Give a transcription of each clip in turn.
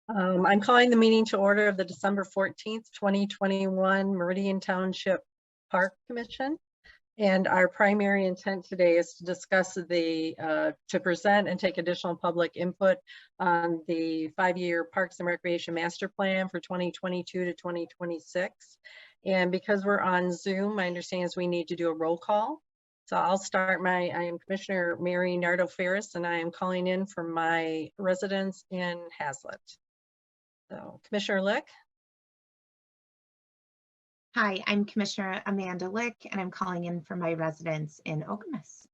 I'm calling the meeting to order of the December 14th, 2021 Meridian Township Park Commission. And our primary intent today is to discuss to present and take additional public input on the 5-year Parks and Recreation Master Plan for 2022 to 2026. And because we're on Zoom, my understanding is we need to do a roll call. So I'll start. I am Commissioner Mary Nardo-Ferris, and I am calling in from my residence in Hazlet. So Commissioner Lick. Hi, I'm Commissioner Amanda Lick, and I'm calling in from my residence in Alchemist.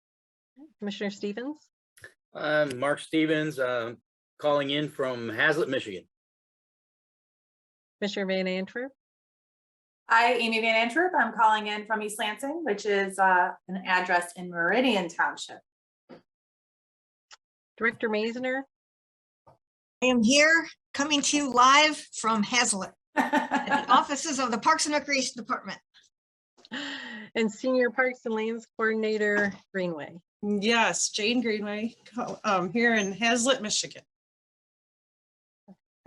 Commissioner Stevens. Mark Stevens, calling in from Hazlet, Michigan. Commissioner Van Antwerp. Hi, Amy Van Antwerp. I'm calling in from East Lansing, which is an address in Meridian Township. Director Maisner. I am here coming to you live from Hazlet at the offices of the Parks and Recreation Department. And Senior Parks and Lands Coordinator Greenway. Yes, Jane Greenway, here in Hazlet, Michigan.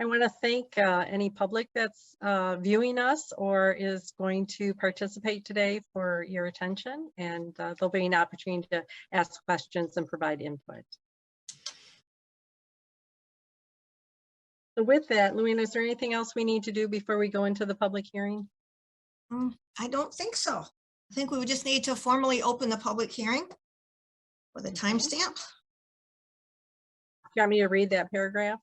I want to thank any public that's viewing us or is going to participate today for your attention, and there'll be an opportunity to ask questions and provide input. So with that, Louina, is there anything else we need to do before we go into the public hearing? I don't think so. I think we would just need to formally open the public hearing with a timestamp. You want me to read that paragraph?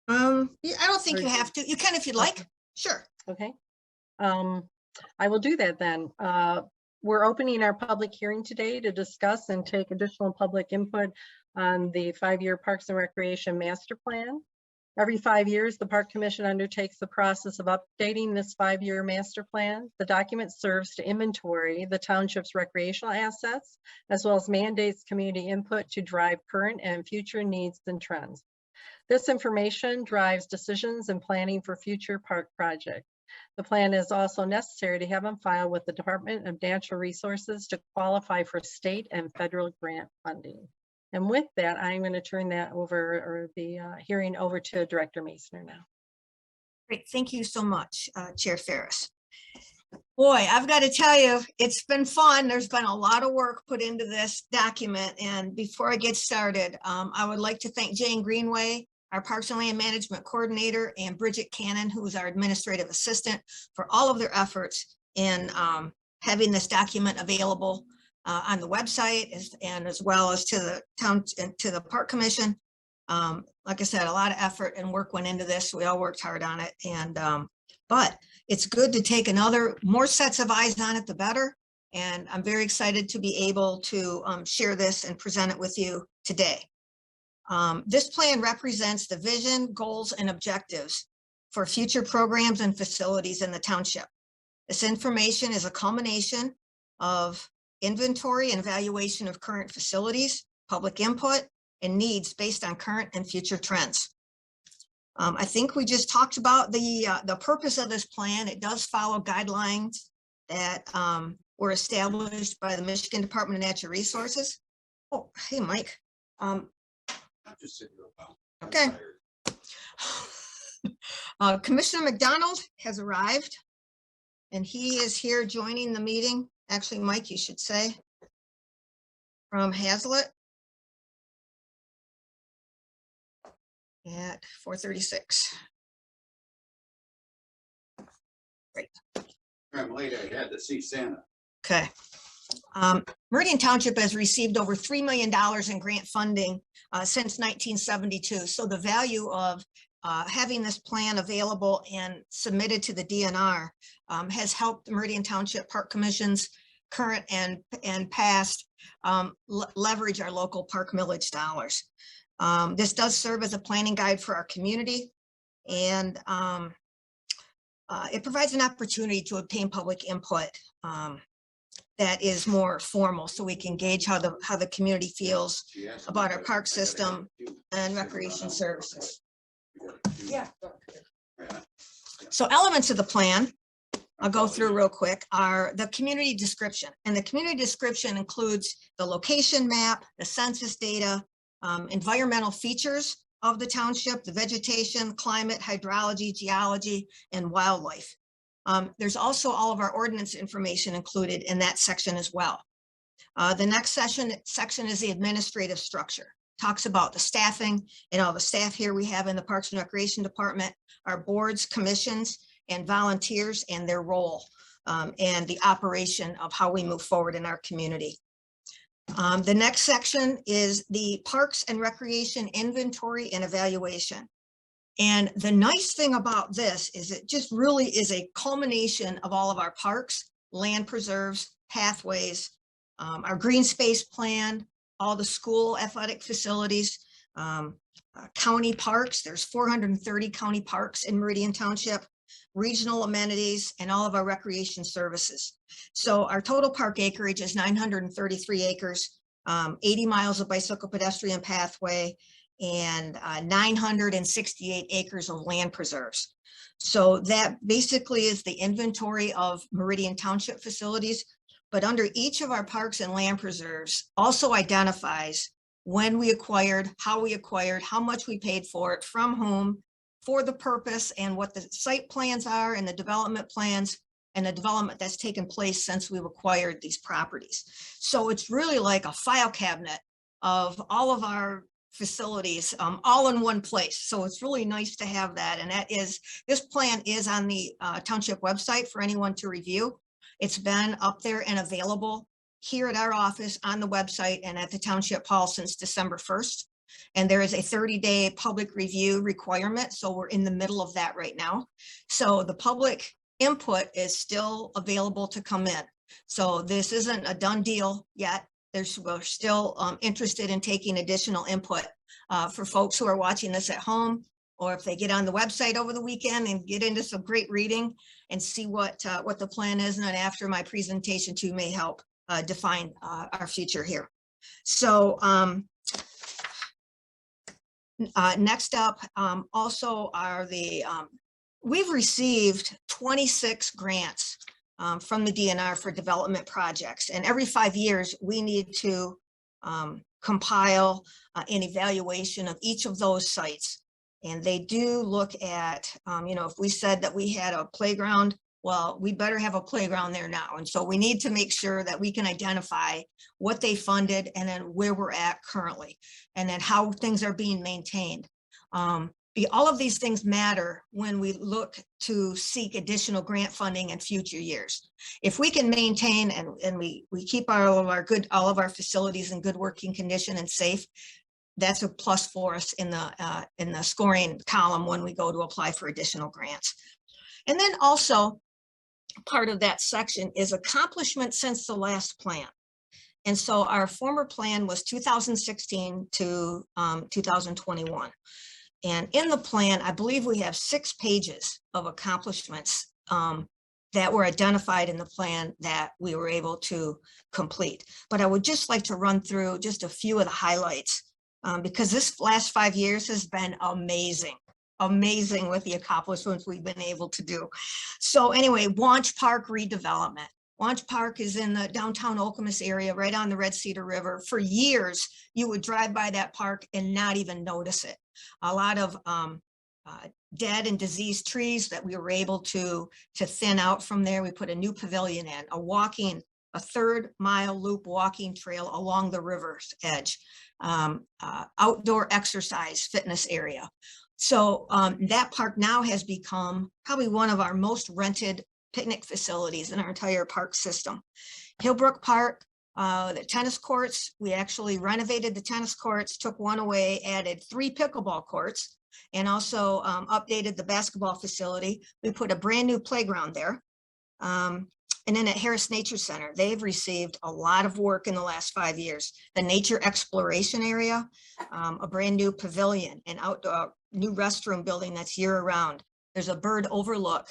Yeah, I don't think you have to. You can if you'd like. Sure. Okay. I will do that then. We're opening our public hearing today to discuss and take additional public input on the 5-year Parks and Recreation Master Plan. Every 5 years, the Park Commission undertakes the process of updating this 5-year master plan. The document serves to inventory the township's recreational assets, as well as mandates community input to drive current and future needs and trends. This information drives decisions and planning for future park projects. The plan is also necessary to have on file with the Department of Natural Resources to qualify for state and federal grant funding. And with that, I'm going to turn that over, or the hearing over to Director Maisner now. Great. Thank you so much, Chair Ferris. Boy, I've got to tell you, it's been fun. There's been a lot of work put into this document. And before I get started, I would like to thank Jane Greenway, our Parks and Land Management Coordinator, and Bridget Cannon, who is our administrative assistant, for all of their efforts in having this document available on the website, and as well as to the town and to the Park Commission. Like I said, a lot of effort and work went into this. We all worked hard on it, and but it's good to take more sets of eyes on it, the better. And I'm very excited to be able to share this and present it with you today. This plan represents the vision, goals, and objectives for future programs and facilities in the township. This information is a culmination of inventory and evaluation of current facilities, public input, and needs based on current and future trends. I think we just talked about the purpose of this plan. It does follow guidelines that were established by the Michigan Department of Natural Resources. Oh, hey, Mike. Okay. Commissioner McDonald has arrived, and he is here joining the meeting. Actually, Mike, you should say, from Hazlet at 4:36. Great. I'm late. I had to see Santa. Okay. Meridian Township has received over $3 million in grant funding since 1972. So the value of having this plan available and submitted to the DNR has helped the Meridian Township Park Commission's current and past leverage our local park millage dollars. This does serve as a planning guide for our community, and it provides an opportunity to obtain public input that is more formal, so we can gauge how the community feels about our park system and recreation services. Yeah. So elements of the plan, I'll go through real quick, are the community description. And the community description includes the location map, the census data, environmental features of the township, the vegetation, climate, hydrology, geology, and wildlife. There's also all of our ordinance information included in that section as well. The next section is the administrative structure. Talks about the staffing and all the staff here we have in the Parks and Recreation Department, our boards, commissions, and volunteers and their role, and the operation of how we move forward in our community. The next section is the Parks and Recreation Inventory and Evaluation. And the nice thing about this is it just really is a culmination of all of our parks, land preserves, pathways, our green space plan, all the school athletic facilities, county parks. There's 430 county parks in Meridian Township, regional amenities, and all of our recreation services. So our total park acreage is 933 acres, 80 miles of bicycle pedestrian pathway, and 968 acres of land preserves. So that basically is the inventory of Meridian Township facilities. But under each of our parks and land preserves also identifies when we acquired, how much we paid for it, from whom, for the purpose, and what the site plans are, and the development plans, and the development that's taken place since we've acquired these properties. So it's really like a file cabinet of all of our facilities, all in one place. So it's really nice to have that. And this plan is on the township website for anyone to review. It's been up there and available here at our office, on the website, and at the Township Hall since December 1st. And there is a 30-day public review requirement. So we're in the middle of that right now. So the public input is still available to come in. So this isn't a done deal yet. We're still interested in taking additional input for folks who are watching this at home, or if they get on the website over the weekend and get into some great reading and see what the plan is. And then after my presentation too may help define our future here. So next up also are we've received 26 grants from the DNR for development projects. And every 5 years, we need to compile an evaluation of each of those sites. And they do look at, if we said that we had a playground, well, we better have a playground there now. And so we need to make sure that we can identify what they funded and then where we're at currently, and then how things are being maintained. All of these things matter when we look to seek additional grant funding in future years. If we can maintain and we keep all of our facilities in good working condition and safe, that's a plus for us in the scoring column when we go to apply for additional grants. And then also part of that section is accomplishments since the last plan. And so our former plan was 2016 to 2021. And in the plan, I believe we have 6 pages of accomplishments that were identified in the plan that we were able to complete. But I would just like to run through just a few of the highlights because this last 5 years has been amazing with the accomplishments we've been able to do. So anyway, Wanch Park redevelopment. Wanch Park is in the downtown Alchemist area, right on the Red Cedar River. For years, you would drive by that park and not even notice it. A lot of dead and diseased trees that we were able to thin out from there. We put a new pavilion in, a 3rd-mile loop walking trail along the river's edge, outdoor exercise fitness area. So that park now has become probably one of our most rented picnic facilities in our entire park system. Hillbrook Park, the tennis courts, we actually renovated the tennis courts, took one away, added 3 pickleball courts, and also updated the basketball facility. We put a brand new playground there. And then at Harris Nature Center, they've received a lot of work in the last 5 years. The nature exploration area, a brand new pavilion, an outdoor new restroom building that's year round. There's a bird overlook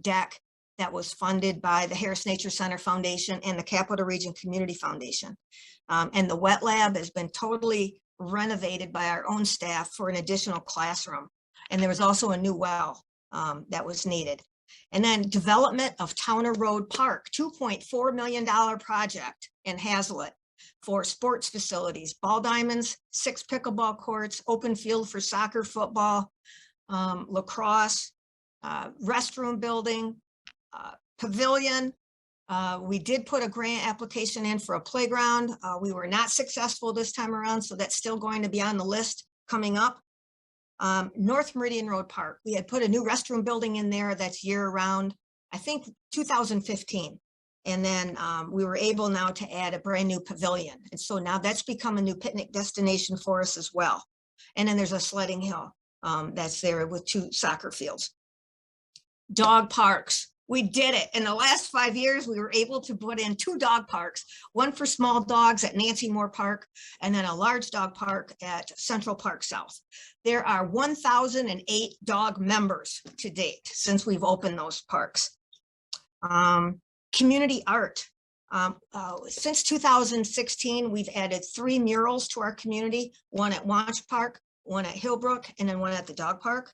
deck that was funded by the Harris Nature Center Foundation and the Capital Region Community Foundation. And the wet lab has been totally renovated by our own staff for an additional classroom. And there was also a new well that was needed. And then development of Towner Road Park, $2.4 million project in Hazlet. for sports facilities, ball diamonds, 6 pickleball courts, open field for soccer, football, lacrosse, restroom building, pavilion. We did put a grant application in for a playground. We were not successful this time around, so that's still going to be on the list coming up. North Meridian Road Park, we had put a new restroom building in there that's year round, I think 2015. And then we were able now to add a brand new pavilion. And so now that's become a new picnic destination for us as well. And then there's a sledding hill that's there with 2 soccer fields. Dog parks, we did it. In the last 5 years, we were able to put in 2 dog parks, one for small dogs at Nancy Moore Park, and then a large dog park at Central Park South. There are 1,008 dog members to date since we've opened those parks. Community art. Since 2016, we've added 3 murals to our community, one at Wanch Park, one at Hillbrook, and then one at the dog park.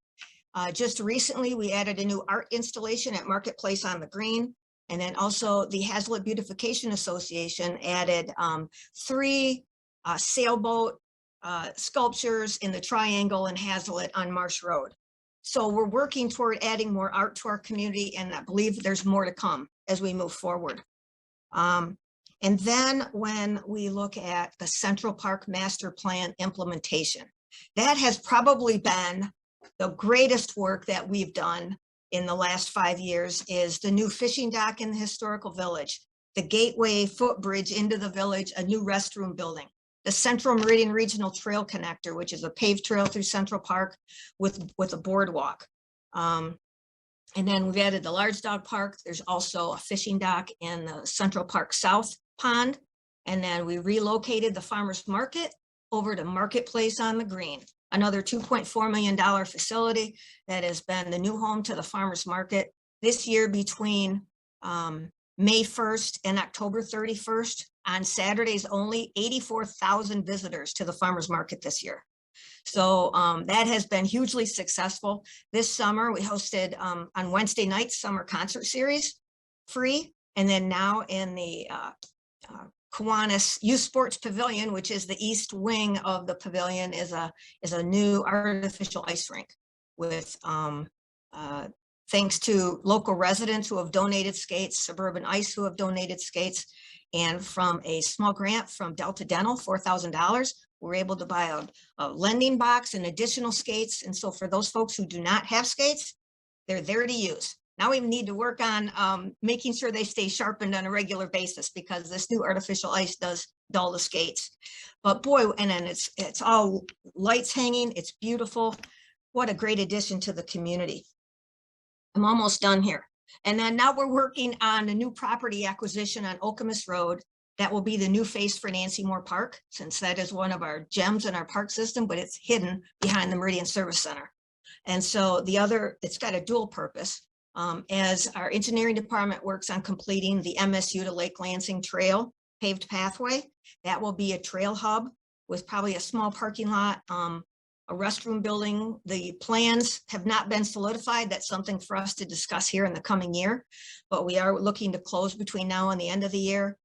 Just recently, we added a new art installation at Marketplace on the Green. And then also the Hazlet Beautification Association added 3 sailboat sculptures in the Triangle and Hazlet on Marsh Road. So we're working toward adding more art to our community, and I believe there's more to come as we move forward. And then when we look at the Central Park Master Plan implementation, that has probably been the greatest work that we've done in the last 5 years. Is the new fishing dock in the historical village, the gateway footbridge into the village, a new restroom building, the Central Meridian Regional Trail Connector, which is a paved trail through Central Park with a boardwalk. And then we've added the large dog park. There's also a fishing dock in the Central Park South Pond. And then we relocated the farmer's market over to Marketplace on the Green, another $2.4 million facility that has been the new home to the farmer's market. This year, between May 1st and October 31st, on Saturdays only, 84,000 visitors to the farmer's market this year. So that has been hugely successful. This summer, we hosted on Wednesday nights summer concert series, free. And then now in the Kiwanis Youth Sports Pavilion, which is the east wing of the pavilion, is a new artificial ice rink with thanks to local residents who have donated skates, Suburban Ice who have donated skates, and from a small grant from Delta Dental, $4,000, we're able to buy a lending box and additional skates. And so for those folks who do not have skates, they're there to use. Now we need to work on making sure they stay sharpened on a regular basis, because this new artificial ice does dull the skates. But boy, and then it's all lights hanging. It's beautiful. What a great addition to the community. I'm almost done here. And then now we're working on a new property acquisition on Alchemist Road. That will be the new face for Nancy Moore Park, since that is one of our gems in our park system, but it's hidden behind the Meridian Service Center. And so it's got a dual purpose. As our engineering department works on completing the MSU to Lake Lansing Trail paved pathway, that will be a trail hub with probably a small parking lot, a restroom building. The plans have not been solidified. That's something for us to discuss here in the coming year, but we are looking to close between now and the end of the year.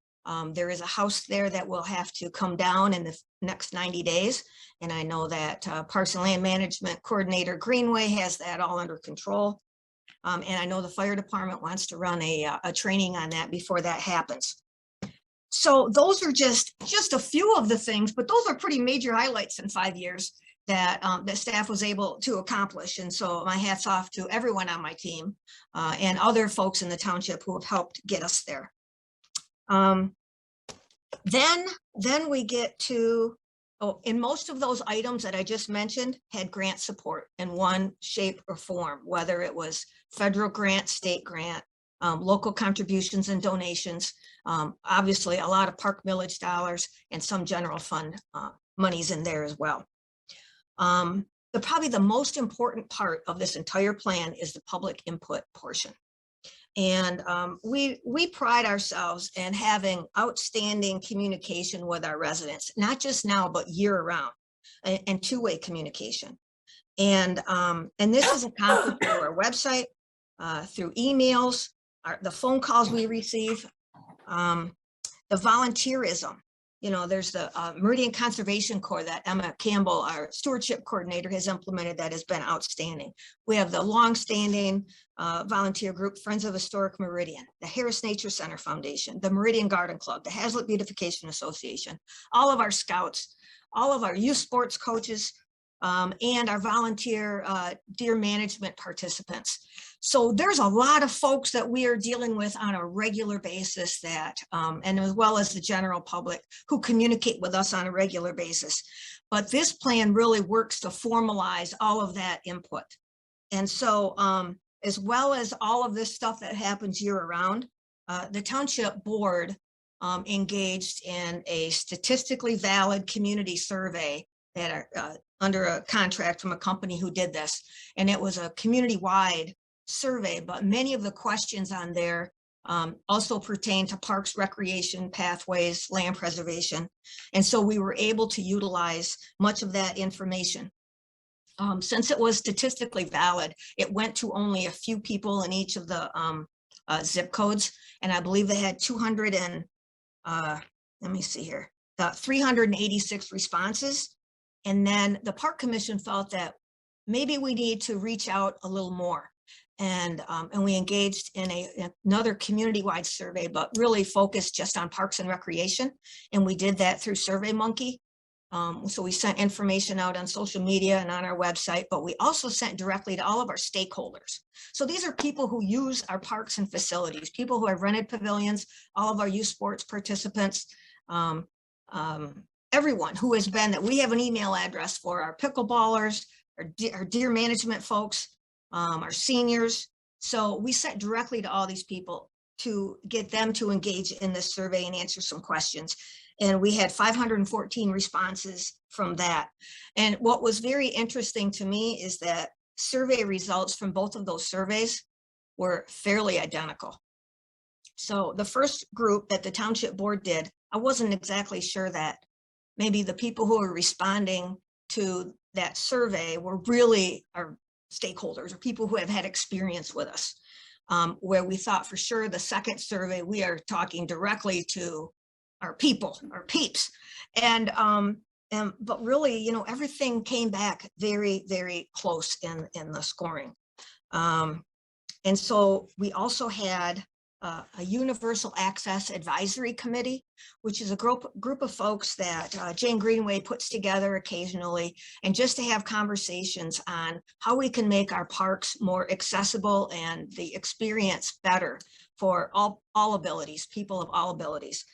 There is a house there that will have to come down in the next 90 days. And I know that Parks and Land Management Coordinator Greenway has that all under control. And I know the fire department wants to run a training on that before that happens. So those are just a few of the things, but those are pretty major highlights in 5 years that the staff was able to accomplish. And so my hat's off to everyone on my team and other folks in the township who have helped get us there. Then we get to, and most of those items that I just mentioned had grant support in one shape or form, whether it was federal grant, state grant, local contributions and donations, obviously a lot of park millage dollars and some general fund monies in there as well. Probably the most important part of this entire plan is the public input portion. And we pride ourselves in having outstanding communication with our residents, not just now, but year round, and two-way communication. And this is accomplished through our website, through emails, the phone calls we receive, the volunteerism. You know, there's the Meridian Conservation Corps that Emma Campbell, our stewardship coordinator, has implemented that has been outstanding. We have the longstanding volunteer group, Friends of Historic Meridian, the Harris Nature Center Foundation, the Meridian Garden Club, the Hazlet Beautification Association, all of our scouts, all of our youth sports coaches, and our volunteer deer management participants. So there's a lot of folks that we are dealing with on a regular basis that, and as well as the general public who communicate with us on a regular basis. But this plan really works to formalize all of that input. And so as well as all of this stuff that happens year round, the township board engaged in a statistically valid community survey that are under a contract from a company who did this. And it was a community-wide survey, but many of the questions on there also pertain to parks, recreation, pathways, land preservation. And so we were able to utilize much of that information. Since it was statistically valid, it went to only a few people in each of the zip codes. And I believe they had 200 and, let me see here, 386 responses. And then the Park Commission felt that maybe we need to reach out a little more. And we engaged in another community-wide survey, but really focused just on parks and recreation. And we did that through SurveyMonkey. So we sent information out on social media and on our website, but we also sent directly to all of our stakeholders. So these are people who use our parks and facilities, people who have rented pavilions, all of our youth sports participants, everyone who has been, that we have an email address for our pickleballers, our deer management folks, our seniors. So we sent directly to all these people to get them to engage in this survey and answer some questions. And we had 514 responses from that. And what was very interesting to me is that survey results from both of those surveys were fairly identical. So the first group that the township board did, I wasn't exactly sure that maybe the people who were responding to that survey were really our stakeholders or people who have had experience with us, where we thought for sure the second survey, we are talking directly to our people, our peeps. And but really, you know, everything came back very, very close in the scoring. And so we also had a Universal Access Advisory Committee, which is a group of folks that Jane Greenway puts together occasionally, and just to have conversations on how we can make our parks more accessible and the experience better for all abilities, people of all abilities.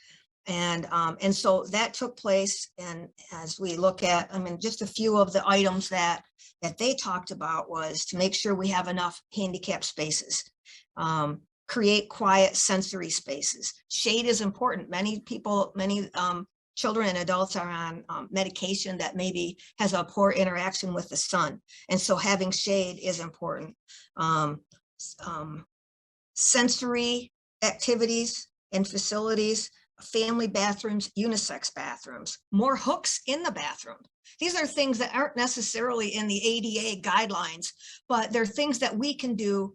And so that took place. And as we look at, I mean, just a few of the items that they talked about was to make sure we have enough handicap spaces, create quiet sensory spaces. Shade is important. Many people, many children and adults are on medication that maybe has a poor interaction with the sun. And so having shade is important. Sensory activities and facilities, family bathrooms, unisex bathrooms, more hooks in the bathroom. These are things that aren't necessarily in the ADA guidelines, but they're things that we can do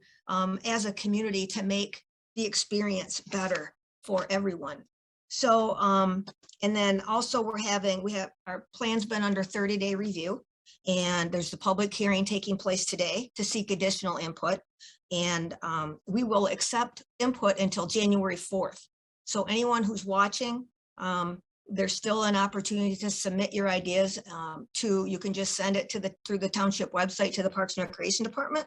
as a community to make the experience better for everyone. So, and then also we have our plan's been under 30-day review, and there's the public hearing taking place today to seek additional input. And we will accept input until January 4th. So anyone who's watching, there's still an opportunity to submit your ideas you can just send it through the township website to the Parks and Recreation Department.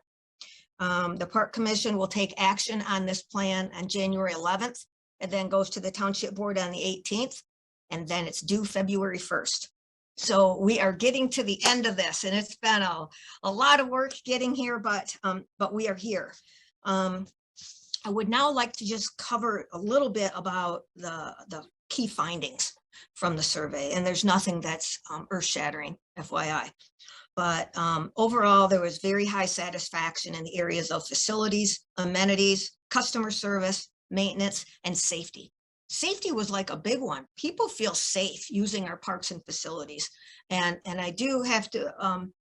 The Park Commission will take action on this plan on January 11th, and then goes to the Township Board on the 18th, and then it's due February 1st. So we are getting to the end of this, and it's been a lot of work getting here, but we are here. I would now like to just cover a little bit about the key findings from the survey, and there's nothing that's earth-shattering, FYI. But overall, there was very high satisfaction in the areas of facilities, amenities, customer service, maintenance, and safety. Safety was like a big one. People feel safe using our parks and facilities. And I do have to,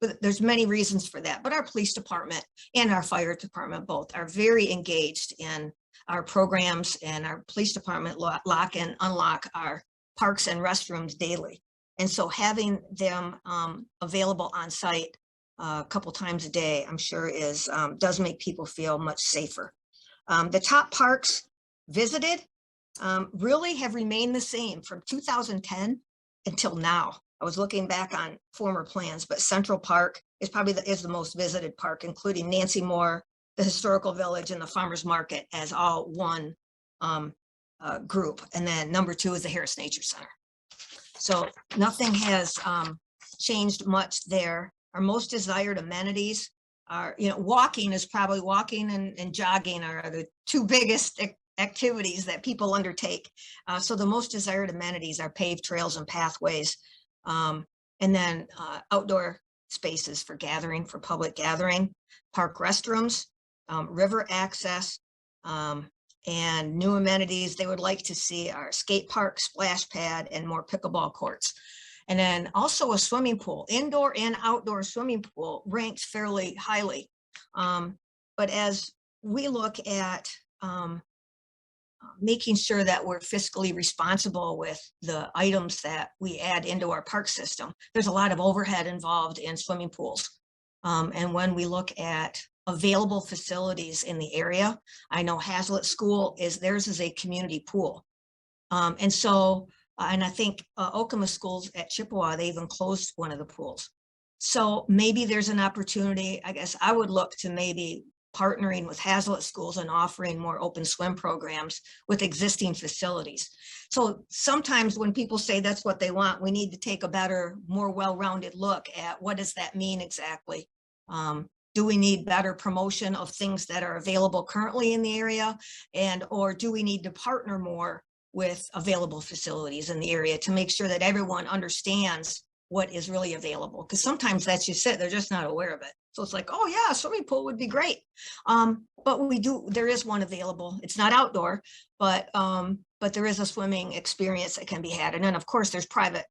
but there's many reasons for that, but our police department and our fire department both are very engaged in our programs, and our police department lock and unlock our parks and restrooms daily. And so having them available on site a couple times a day, I'm sure is does make people feel much safer. The top parks visited really have remained the same from 2010 until now. I was looking back on former plans, but Central Park is probably the most visited park, including Nancy Moore, the Historical Village, and the Farmers Market as all one group. And then number 2 is the Harris Nature Center. So nothing has changed much there. Our most desired amenities are, walking is probably walking and jogging are the 2 biggest activities that people undertake. So the most desired amenities are paved trails and pathways. And then outdoor spaces for gathering, for public gathering, park restrooms, river access, and new amenities they would like to see are skate park, splash pad, and more pickleball courts. And then also a swimming pool, indoor and outdoor swimming pool ranks fairly highly. But as we look at making sure that we're fiscally responsible with the items that we add into our park system, there's a lot of overhead involved in swimming pools. And when we look at available facilities in the area, I know Hazlitt School theirs is a community pool. And so, and I think Alchemist schools at Chippewa, they even closed one of the pools. So maybe there's an opportunity, I guess I would look to maybe partnering with Hazlitt schools and offering more open swim programs with existing facilities. So sometimes when people say that's what they want, we need to take a better, more well-rounded look at what does that mean exactly? Do we need better promotion of things that are available currently in the area? Or do we need to partner more with available facilities in the area to make sure that everyone understands what is really available? Because sometimes that's just it, they're just not aware of it. So it's like, oh yeah, a swimming pool would be great. But there is one available. It's not outdoor, but there is a swimming experience that can be had. And then of course there's private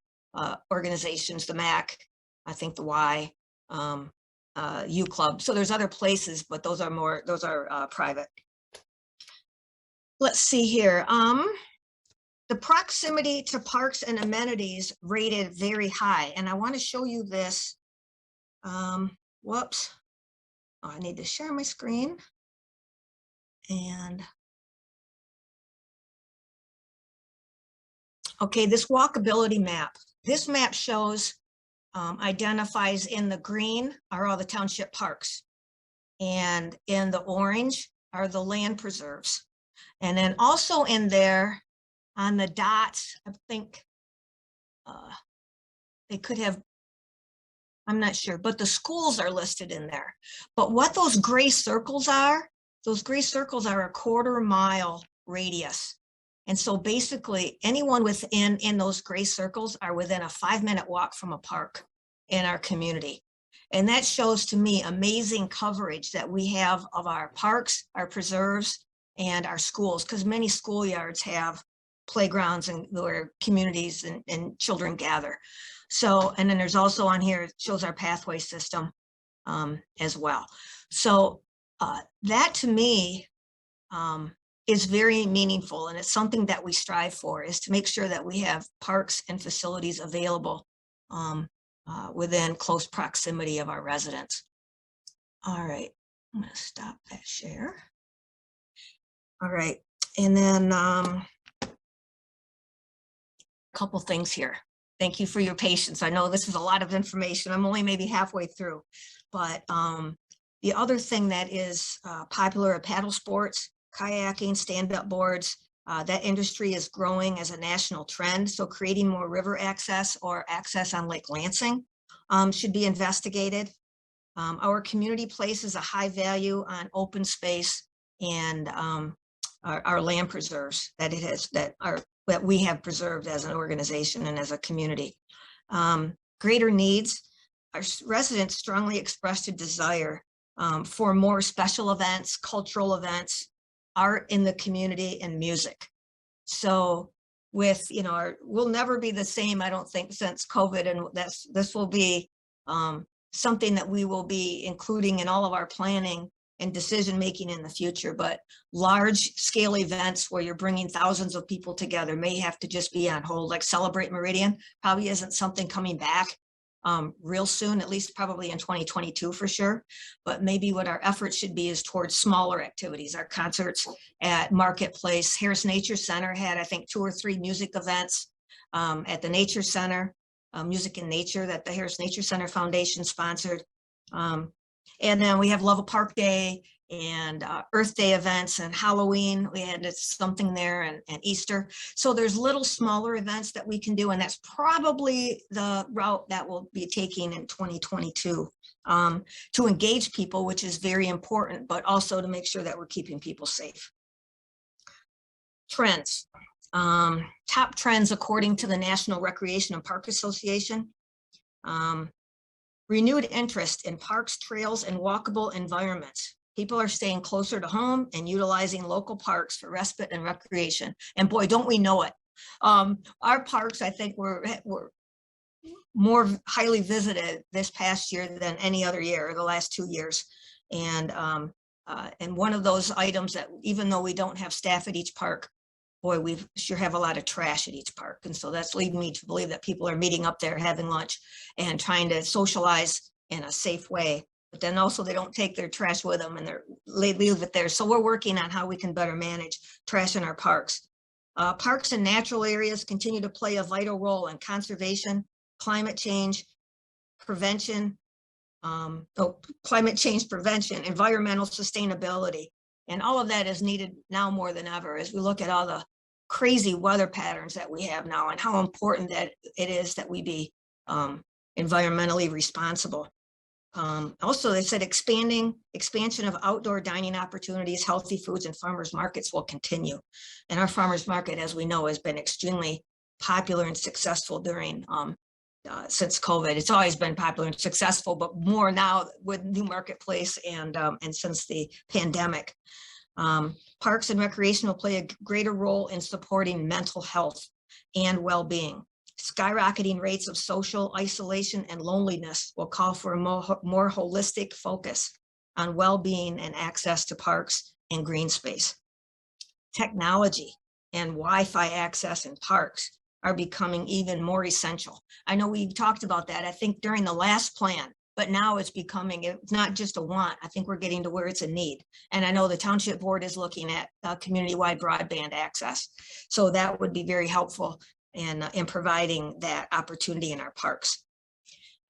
organizations, the MAC, I think the Y, U Club. So there's other places, but those are private. Let's see here. The proximity to parks and amenities rated very high. And I want to show you this. Whoops. Oh, I need to share my screen. And okay, this walkability map. This map shows, identifies in the green are all the township parks. And in the orange are the land preserves. And then also in there on the dots, I think they could have, I'm not sure, but the schools are listed in there. But what those gray circles are a 1/4 mile radius. And so basically anyone in those gray circles are within a 5-minute walk from a park in our community. And that shows to me amazing coverage that we have of our parks, our preserves, and our schools, because many schoolyards have playgrounds and where communities and children gather. So, and then there's also on here, it shows our pathway system as well. So that to me is very meaningful, and it's something that we strive for, is to make sure that we have parks and facilities available within close proximity of our residents. All right, I'm gonna stop that share. All right, and then a couple things here. Thank you for your patience. I know this is a lot of information. I'm only maybe halfway through, but the other thing that is popular are paddle sports, kayaking, stand-up boards. That industry is growing as a national trend. So creating more river access or access on Lake Lansing should be investigated. Our community places a high value on open space and our land preserves that we have preserved as an organization and as a community. Greater needs. Our residents strongly expressed a desire for more special events, cultural events, art in the community, and music. So with, we'll never be the same, I don't think, since COVID, and this will be something that we will be including in all of our planning and decision-making in the future, but large-scale events where you're bringing thousands of people together may have to just be on hold, like Celebrate Meridian probably isn't something coming back real soon, at least probably in 2022 for sure. But maybe what our efforts should be is towards smaller activities, our concerts at Marketplace. Harris Nature Center had, I think, 2 or 3 music events at the Nature Center, Music in Nature that the Harris Nature Center Foundation sponsored. And then we have Love a Park Day and Earth Day events and Halloween. We had something there and Easter. So there's little smaller events that we can do. And that's probably the route that we'll be taking in 2022 to engage people, which is very important, but also to make sure that we're keeping people safe. Trends. Top trends according to the National Recreation and Park Association. Renewed interest in parks, trails, and walkable environments. People are staying closer to home and utilizing local parks for respite and recreation. And boy, don't we know it. Our parks, I think, were more highly visited this past year than any other year, the last 2 years. And one of those items that, even though we don't have staff at each park, boy, we sure have a lot of trash at each park. And so that's leading me to believe that people are meeting up there, having lunch and trying to socialize in a safe way. But then also they don't take their trash with them and they leave it there. So we're working on how we can better manage trash in our parks. Parks and natural areas continue to play a vital role in conservation, climate change prevention, environmental sustainability. And all of that is needed now more than ever as we look at all the crazy weather patterns that we have now and how important that it is that we be environmentally responsible. Also, they said expansion of outdoor dining opportunities, healthy foods, and farmers markets will continue. And our farmers market, as we know, has been extremely popular and successful during since COVID. It's always been popular and successful, but more now with New Marketplace and since the pandemic. Parks and recreation will play a greater role in supporting mental health and well-being. Skyrocketing rates of social isolation and loneliness will call for a more holistic focus on well-being and access to parks and green space. Technology and Wi-Fi access in parks are becoming even more essential. I know we talked about that, I think, during the last plan, but now it's becoming, it's not just a want. I think we're getting to where it's a need. And I know the township board is looking at community-wide broadband access. So that would be very helpful in providing that opportunity in our parks.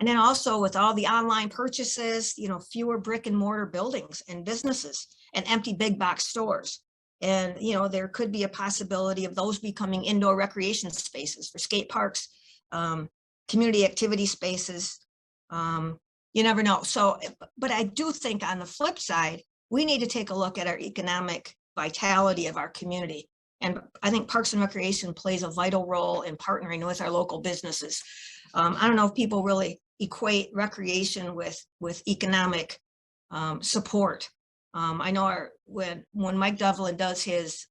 And then also with all the online purchases, fewer brick and mortar buildings and businesses and empty big box stores. And, there could be a possibility of those becoming indoor recreation spaces for skate parks, community activity spaces. You never know. So, but I do think on the flip side, we need to take a look at our economic vitality of our community. And I think Parks and Recreation plays a vital role in partnering with our local businesses. I don't know if people really equate recreation with economic support. I know when Mike Devlin does his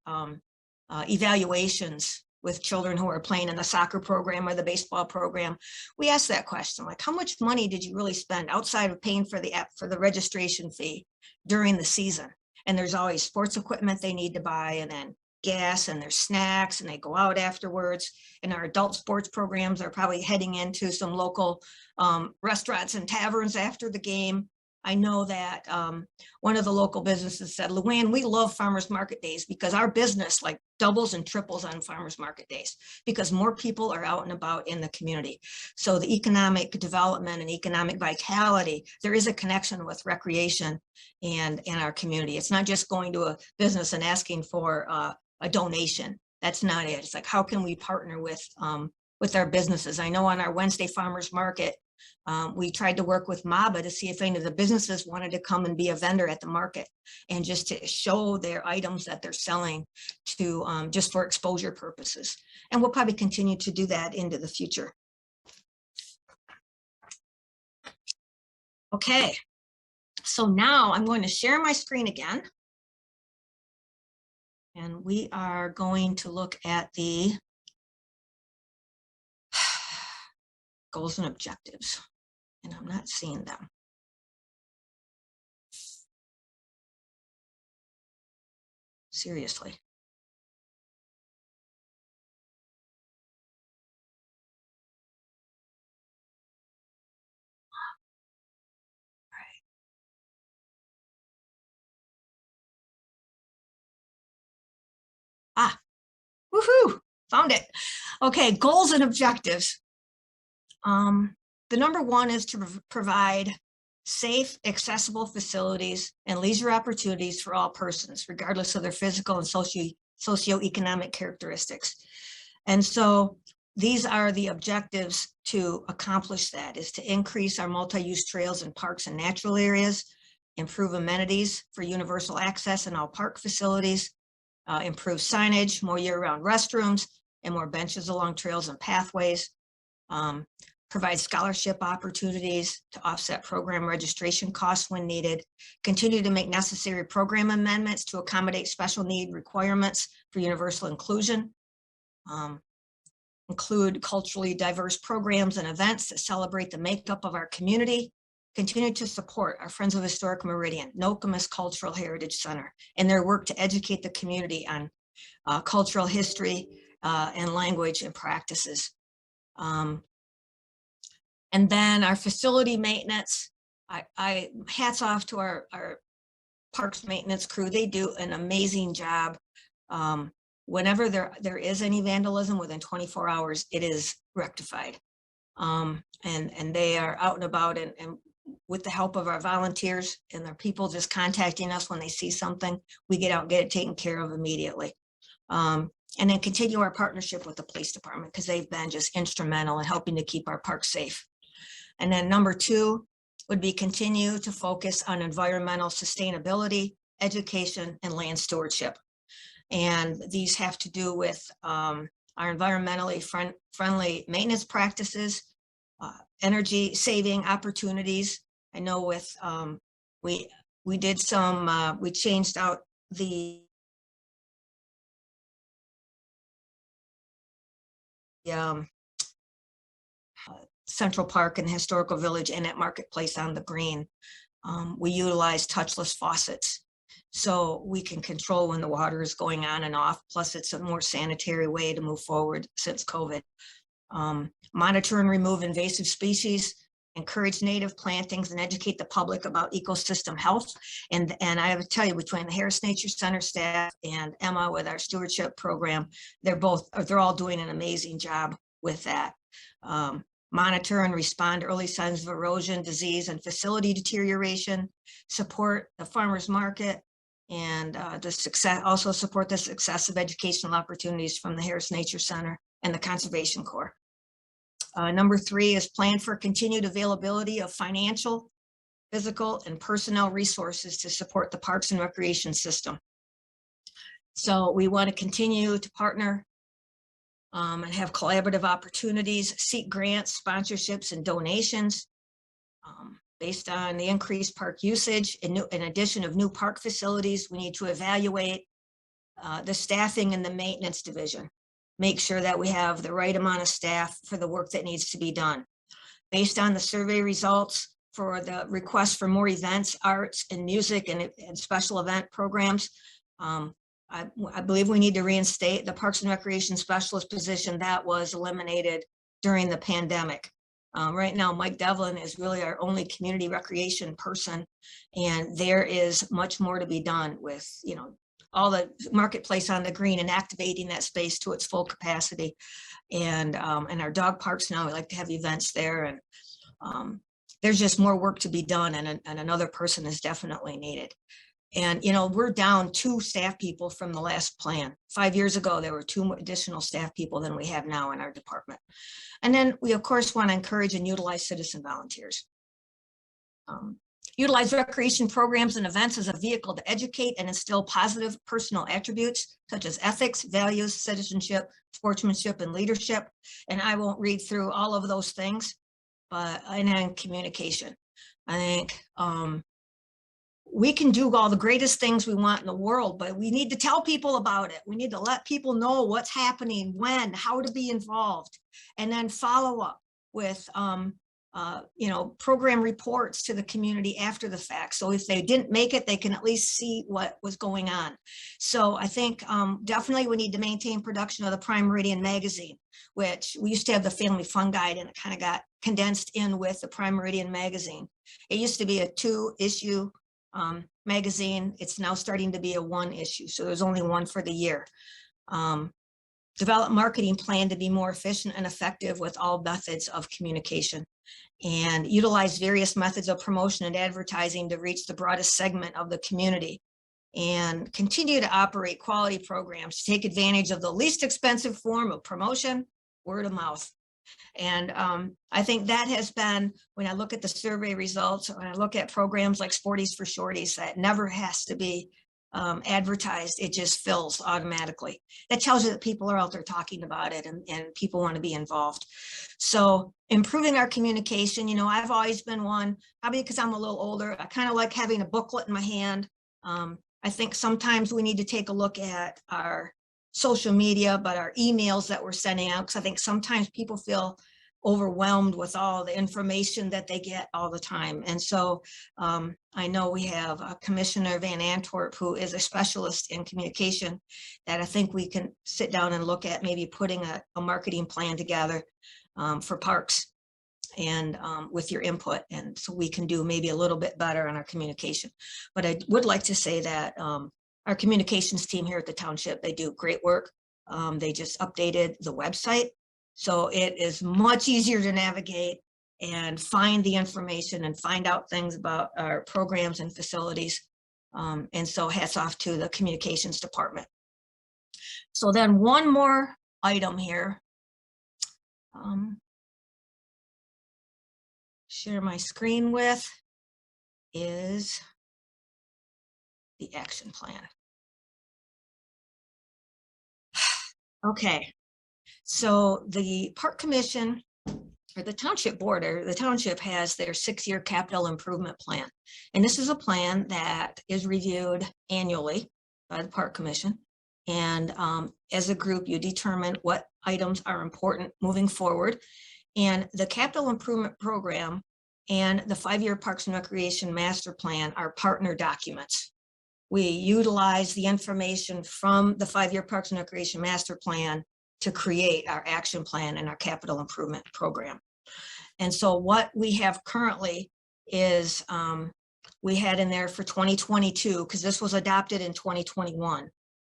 evaluations with children who are playing in the soccer program or the baseball program, we ask that question, like, how much money did you really spend outside of paying for the registration fee during the season? And there's always sports equipment they need to buy, and then gas, and there's snacks, and they go out afterwards. And our adult sports programs are probably heading into some local restaurants and taverns after the game. I know that one of the local businesses said, Luann, we love farmers market days because our business like doubles and triples on farmers market days because more people are out and about in the community. So the economic development and economic vitality, there is a connection with recreation and our community. It's not just going to a business and asking for a donation. That's not it. It's like, how can we partner with our businesses? I know on our Wednesday farmers market, we tried to work with MABA to see if any of the businesses wanted to come and be a vendor at the market and just to show their items that they're selling to just for exposure purposes. And we'll probably continue to do that into the future. Okay, so now I'm going to share my screen again. And we are going to look at the goals and objectives. And I'm not seeing them. seriously. Ah, woohoo, found it. Okay, goals and objectives. The number one is to provide safe, accessible facilities and leisure opportunities for all persons, regardless of their physical and socioeconomic characteristics. And so these are the objectives to accomplish that, is to increase our multi-use trails and parks and natural areas, improve amenities for universal access in all park facilities, improve signage, more year-round restrooms, and more benches along trails and pathways, provide scholarship opportunities to offset program registration costs when needed, continue to make necessary program amendments to accommodate special need requirements for universal inclusion, include culturally diverse programs and events that celebrate the makeup of our community, continue to support our Friends of Historic Meridian, Alchemist Cultural Heritage Center, and their work to educate the community on cultural history and language and practices. And then our facility maintenance, I hats off to our parks maintenance crew. They do an amazing job. Whenever there is any vandalism, within 24 hours, it is rectified. And they are out and about, and with the help of our volunteers and their people just contacting us when they see something, we get out and get it taken care of immediately. And then continue our partnership with the police department, because they've been just instrumental in helping to keep our parks safe. And then number two would be continue to focus on environmental sustainability, education, and land stewardship. And these have to do with our environmentally friendly maintenance practices, energy saving opportunities. I know with we did some we changed out the Central Park and the Historical Village and at Marketplace on the Green. We utilize touchless faucets, so we can control when the water is going on and off. Plus, it's a more sanitary way to move forward since COVID. Monitor and remove invasive species, encourage native plantings, and educate the public about ecosystem health. And I have to tell you, between the Harris Nature Center staff and Emma with our stewardship program, they're all doing an amazing job with that. Monitor and respond to early signs of erosion, disease, and facility deterioration, support the farmers market, and also support the success of educational opportunities from the Harris Nature Center and the Conservation Corps. Number three is plan for continued availability of financial, physical, and personnel resources to support the parks and recreation system. So we want to continue to partner and have collaborative opportunities, seek grants, sponsorships, and donations based on the increased park usage. In addition of new park facilities, we need to evaluate the staffing in the maintenance division. Make sure that we have the right amount of staff for the work that needs to be done. Based on the survey results for the request for more events, arts, and music and special event programs, I believe we need to reinstate the Parks and Recreation Specialist position that was eliminated during the pandemic. Right now, Mike Devlin is really our only community recreation person, and there is much more to be done with, all the Marketplace on the Green and activating that space to its full capacity. And our dog parks now, we like to have events there, and there's just more work to be done, and another person is definitely needed. And, we're down 2 staff people from the last plan. 5 years ago, there were 2 additional staff people than we have now in our department. And then we, of course, want to encourage and utilize citizen volunteers. Utilize recreation programs and events as a vehicle to educate and instill positive personal attributes such as ethics, values, citizenship, sportsmanship, and leadership. And I won't read through all of those things, and then communication. I think we can do all the greatest things we want in the world, but we need to tell people about it. We need to let people know what's happening, when, how to be involved, and then follow up with program reports to the community after the fact. So if they didn't make it, they can at least see what was going on. So I think definitely we need to maintain production of the Prime Meridian magazine, which we used to have the Family Fun Guide, and it kind of got condensed in with the Prime Meridian magazine. It used to be a 2-issue magazine. It's now starting to be a 1-issue. So there's only one for the year. Develop marketing plan to be more efficient and effective with all methods of communication, and utilize various methods of promotion and advertising to reach the broadest segment of the community, and continue to operate quality programs to take advantage of the least expensive form of promotion, word of mouth. And I think that has been, when I look at the survey results, when I look at programs like Sporties for Shorties, that never has to be advertised, it just fills automatically. That tells you that people are out there talking about it, and people want to be involved. So improving our communication, I've always been one, probably because I'm a little older, I kind of like having a booklet in my hand. I think sometimes we need to take a look at our social media, but our emails that we're sending out, because I think sometimes people feel overwhelmed with all the information that they get all the time. And so I know we have Commissioner Van Antwerp, who is a specialist in communication, that I think we can sit down and look at maybe putting a marketing plan together for parks, and with your input. And so we can do maybe a little bit better on our communication. But I would like to say that our communications team here at the township, they do great work. They just updated the website, so it is much easier to navigate and find the information and find out things about our programs and facilities. And so hats off to the communications department. So then one more item here. Share my screen with is the action plan. Okay, so the Park Commission, or the Township Board, or the Township, has their 6-year capital improvement plan. And this is a plan that is reviewed annually by the Park Commission. And as a group, you determine what items are important moving forward. And the capital improvement program and the 5-year Parks and Recreation Master Plan are partner documents. We utilize the information from the 5-year Parks and Recreation Master Plan to create our action plan and our capital improvement program. And so what we have currently is we had in there for 2022, because this was adopted in 2021,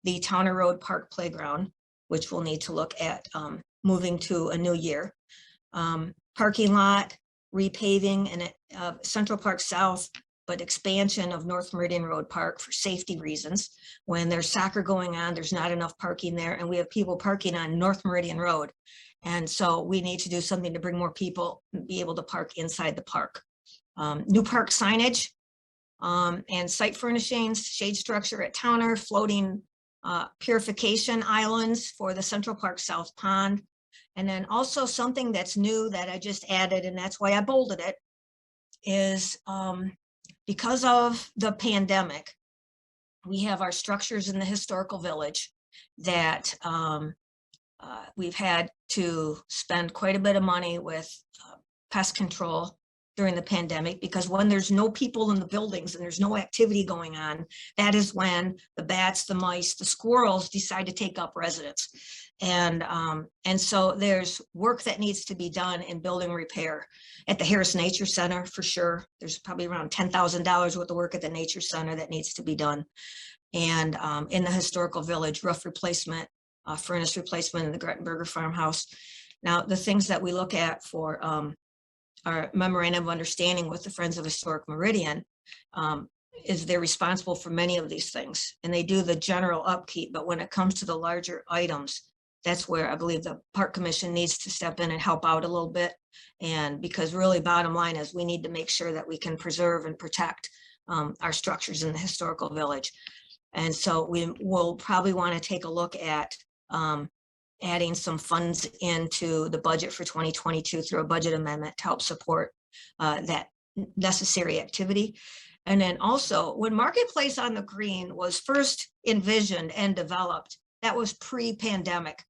the Towner Road Park Playground, which we'll need to look at moving to a new year. Parking lot, repaving and Central Park South, but expansion of North Meridian Road Park for safety reasons. When there's soccer going on, there's not enough parking there, and we have people parking on North Meridian Road. And so we need to do something to bring more people and be able to park inside the park. New park signage and site furnishings, shade structure at Towner, floating purification islands for the Central Park South Pond. And then also something that's new that I just added, and that's why I bolded it, is because of the pandemic, we have our structures in the historical village that we've had to spend quite a bit of money with pest control during the pandemic, because when there's no people in the buildings and there's no activity going on, that is when the bats, the mice, the squirrels decide to take up residence. And so there's work that needs to be done in building repair at the Harris Nature Center, for sure. There's probably around $10,000 worth of work at the Nature Center that needs to be done. And in the historical village, roof replacement, furnace replacement in the Grettenberger farmhouse. Now, the things that we look at for our memorandum of understanding with the Friends of Historic Meridian is they're responsible for many of these things, and they do the general upkeep. But when it comes to the larger items, that's where I believe the Park Commission needs to step in and help out a little bit. And because really bottom line is we need to make sure that we can preserve and protect our structures in the historical village. And so we will probably want to take a look at adding some funds into the budget for 2022 through a budget amendment to help support that necessary activity. And then also, when Marketplace on the Green was first envisioned and developed, that was pre-pandemic.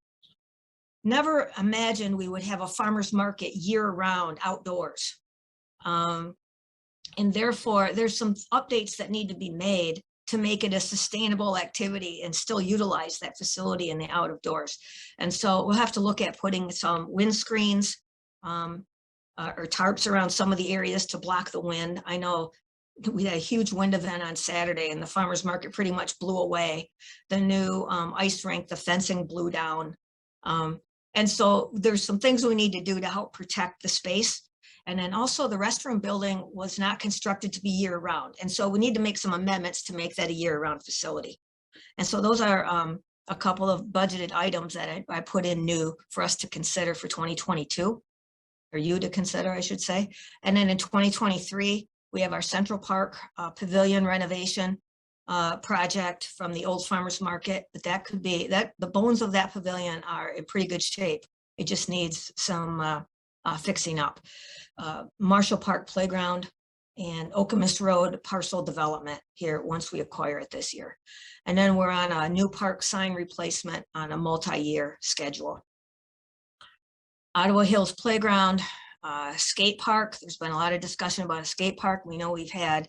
never imagined we would have a farmer's market year-round outdoors. And therefore, there's some updates that need to be made to make it a sustainable activity and still utilize that facility in the out of doors. And so we'll have to look at putting some wind screens or tarps around some of the areas to block the wind. I know we had a huge wind event on Saturday and the farmer's market pretty much blew away. The new ice rink, the fencing blew down. And so there's some things we need to do to help protect the space. And then also the restroom building was not constructed to be year round. And so we need to make some amendments to make that a year round facility. And so those are a couple of budgeted items that I put in new for us to consider for 2022, or you to consider, I should say. And then in 2023, we have our Central Park Pavilion renovation project from the old farmers market, but that could be that the bones of that pavilion are in pretty good shape. It just needs some fixing up. Marshall Park Playground and Alchemist Road parcel development here once we acquire it this year. And then we're on a new park sign replacement on a multi-year schedule. Ottawa Hills Playground, skate park. There's been a lot of discussion about a skate park. We know we've had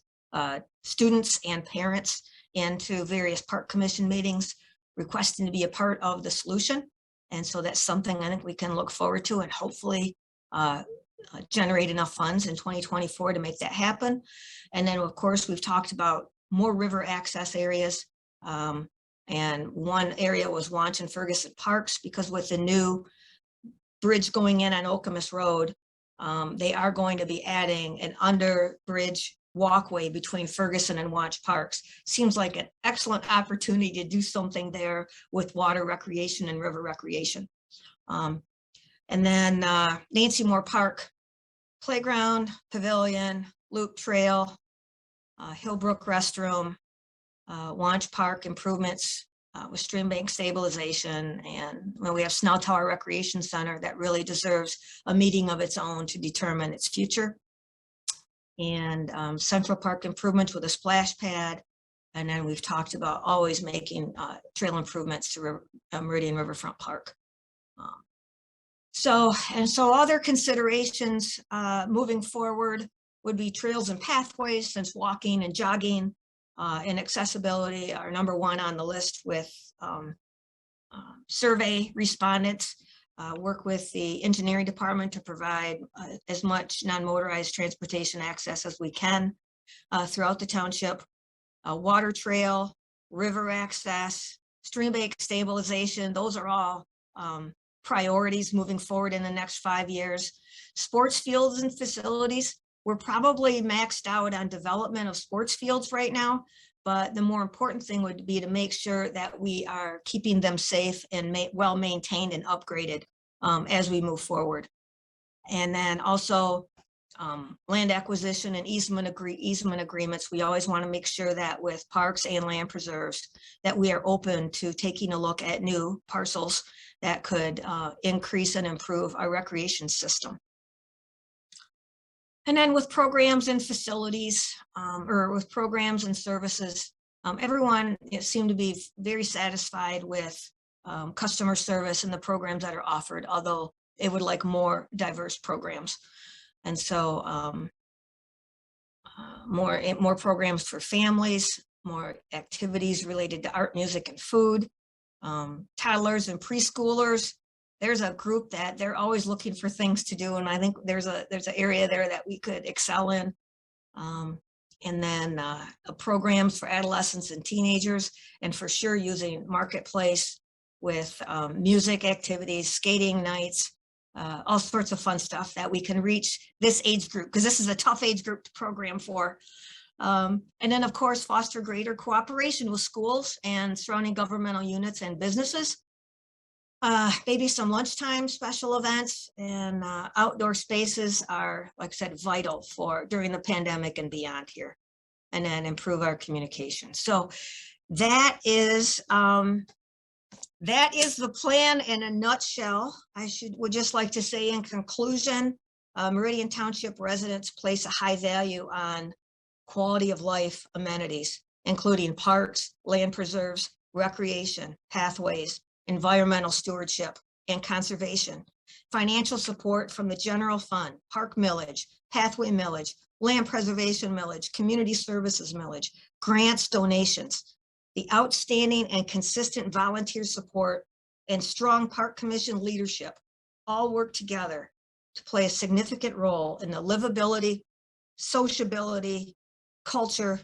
students and parents into various park commission meetings requesting to be a part of the solution. And so that's something I think we can look forward to and hopefully generate enough funds in 2024 to make that happen. And then of course, we've talked about more river access areas. And one area was Wanch and Ferguson Parks, because with the new bridge going in on Alchemist Road, they are going to be adding an under bridge walkway between Ferguson and Wanch Parks. Seems like an excellent opportunity to do something there with water recreation and river recreation. And then Nancy Moore Park Playground, Pavilion, Loop Trail, Hillbrook Restroom, Wanch Park improvements with stream bank stabilization. And when we have Snell Tower Recreation Center, that really deserves a meeting of its own to determine its future. And Central Park improvements with a splash pad. And then we've talked about always making trail improvements to Meridian Riverfront Park. So other considerations moving forward would be trails and pathways, since walking and jogging and accessibility are number one on the list with survey respondents. Work with the engineering department to provide as much non-motorized transportation access as we can throughout the township. Water trail, river access, stream bank stabilization, those are all priorities moving forward in the next 5 years. Sports fields and facilities, we're probably maxed out on development of sports fields right now, but the more important thing would be to make sure that we are keeping them safe and well maintained and upgraded as we move forward. And then also land acquisition and easement agreements. We always want to make sure that with parks and land preserves that we are open to taking a look at new parcels that could increase and improve our recreation system. And then with programs and facilities, or with programs and services, everyone seemed to be very satisfied with customer service and the programs that are offered, although they would like more diverse programs. And so more programs for families, more activities related to art, music, and food, toddlers and preschoolers. There's a group that they're always looking for things to do. And I think there's an area there that we could excel in. And then programs for adolescents and teenagers, and for sure using Marketplace with music activities, skating nights, all sorts of fun stuff that we can reach this age group, because this is a tough age group to program for. And then of course, foster greater cooperation with schools and surrounding governmental units and businesses. Maybe some lunchtime special events and outdoor spaces are, like I said, vital for during the pandemic and beyond here, and then improve our communication. So that is the plan in a nutshell. Would just like to say in conclusion, Meridian Township residents place a high value on quality of life amenities, including parks, land preserves, recreation, pathways, environmental stewardship, and conservation, financial support from the general fund, park millage, pathway millage, land preservation millage, community services millage, grants, donations, the outstanding and consistent volunteer support and strong park commission leadership all work together to play a significant role in the livability, sociability, culture,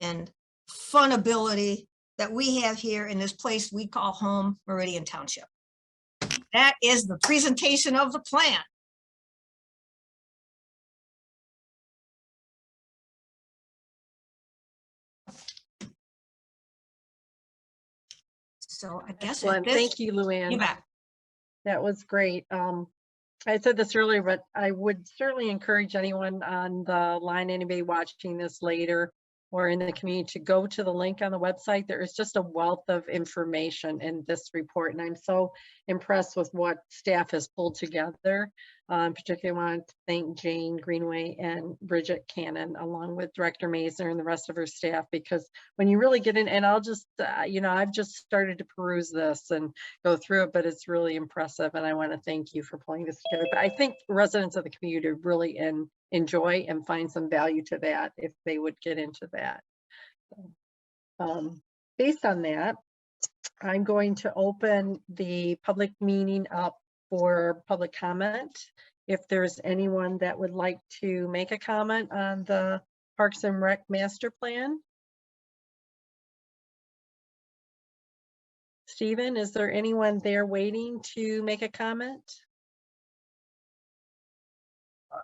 and funability that we have here in this place we call home, Meridian Township. That is the presentation of the plan. So I guess at Excellent. this, Thank you, you Luann. bet. That was great. I said this earlier, but I would certainly encourage anyone on the line, anybody watching this later or in the community, to go to the link on the website. There is just a wealth of information in this report, and I'm so impressed with what staff has pulled together. Particularly want to thank Jane Greenway and Bridget Cannon, along with Director Mazur and the rest of her staff, because when you really get in, and I'll just, I've just started to peruse this and go through it, but it's really impressive, and I want to thank you for pulling this together. But I think residents of the community really enjoy and find some value to that if they would get into that. Based on that, I'm going to open the public meeting up for public comment. If there's anyone that would like to make a comment on the Parks and Rec Master Plan. Stephen, is there anyone there waiting to make a comment?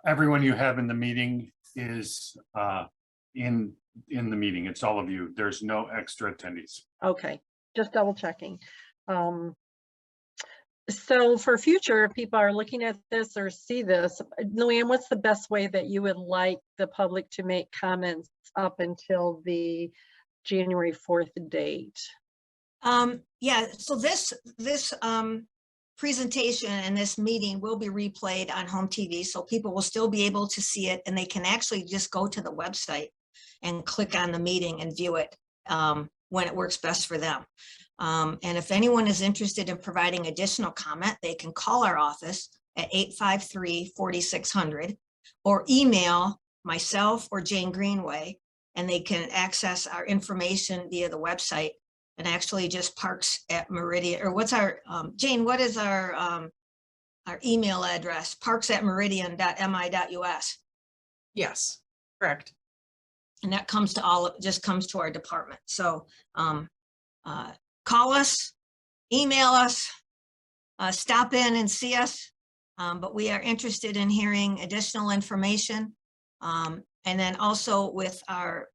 Everyone you have in the meeting is in the meeting. It's all of you. There's no extra attendees. Okay, just double checking. So for future, if people are looking at this or see this, Luann, what's the best way that you would like the public to make comments up until the January 4th date? Yeah, so this presentation and this meeting will be replayed on HOMTV, so people will still be able to see it, and they can actually just go to the website and click on the meeting and view it when it works best for them. And if anyone is interested in providing additional comment, they can call our office at 853-4600 or email myself or Jane Greenway, and they can access our information via the website. And actually just Parks at Meridian, or what's our, Jane, what is our email address? parks@meridian.mi.us. Yes, correct. And that comes to just comes to our department. So call us, email us, stop in and see us. But we are interested in hearing additional information. And then also with our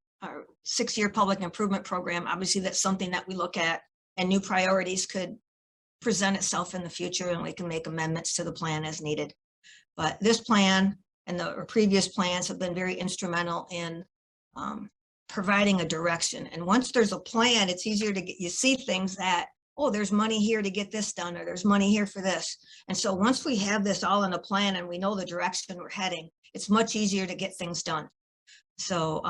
6-year public improvement program, obviously that's something that we look at, and new priorities could present itself in the future, and we can make amendments to the plan as needed. But this plan and the previous plans have been very instrumental in providing a direction. And once there's a plan, it's easier to get, you see things that, oh, there's money here to get this done, or there's money here for this. And so once we have this all in a plan and we know the direction we're heading, it's much easier to get things done. So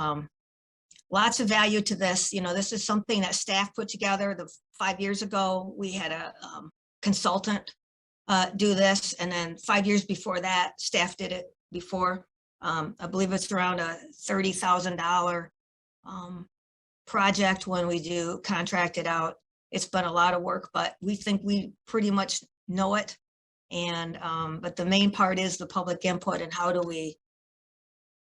lots of value to this. This is something that staff put together 5 years ago. We had a consultant do this, and then 5 years before that, staff did it before. I believe it's around a $30,000 project when we do contract it out. It's been a lot of work, but we think we pretty much know it. And but the main part is the public input, and how do we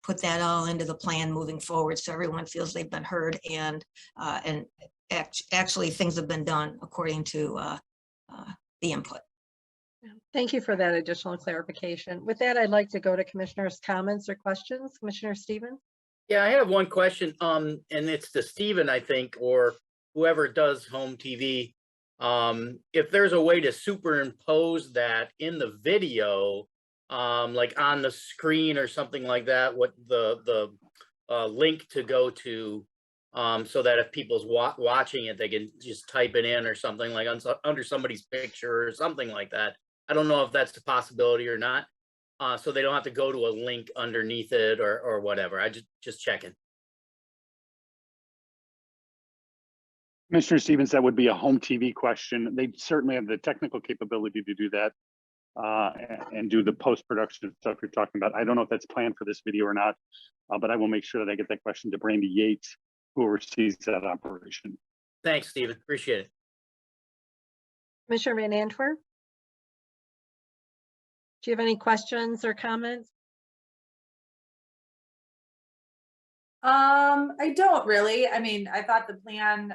put that all into the plan moving forward so everyone feels they've been heard, and actually things have been done according to the input. Thank you for that additional clarification. With that, I'd like to go to commissioners' comments or questions. Commissioner Stevens? Yeah, I have one question, and it's to Stephen, I think, or whoever does home TV. If there's a way to superimpose that in the video, like on the screen or something like that, what the link to go to, so that if people's watching it, they can just type it in or something, like under somebody's picture or something like that. I don't know if that's a possibility or not. So they don't have to go to a link underneath it or whatever. I just checking. Commissioner Stevens, that would be a home TV question. They certainly have the technical capability to do that and do the post-production stuff you're talking about. I don't know if that's planned for this video or not, but I will make sure that I get that question to Brandy Yates, who oversees that operation. Thanks, Stephen. Appreciate it. Commissioner Van Antwerp? Do you have any questions or comments? I don't really. I mean, I thought the plan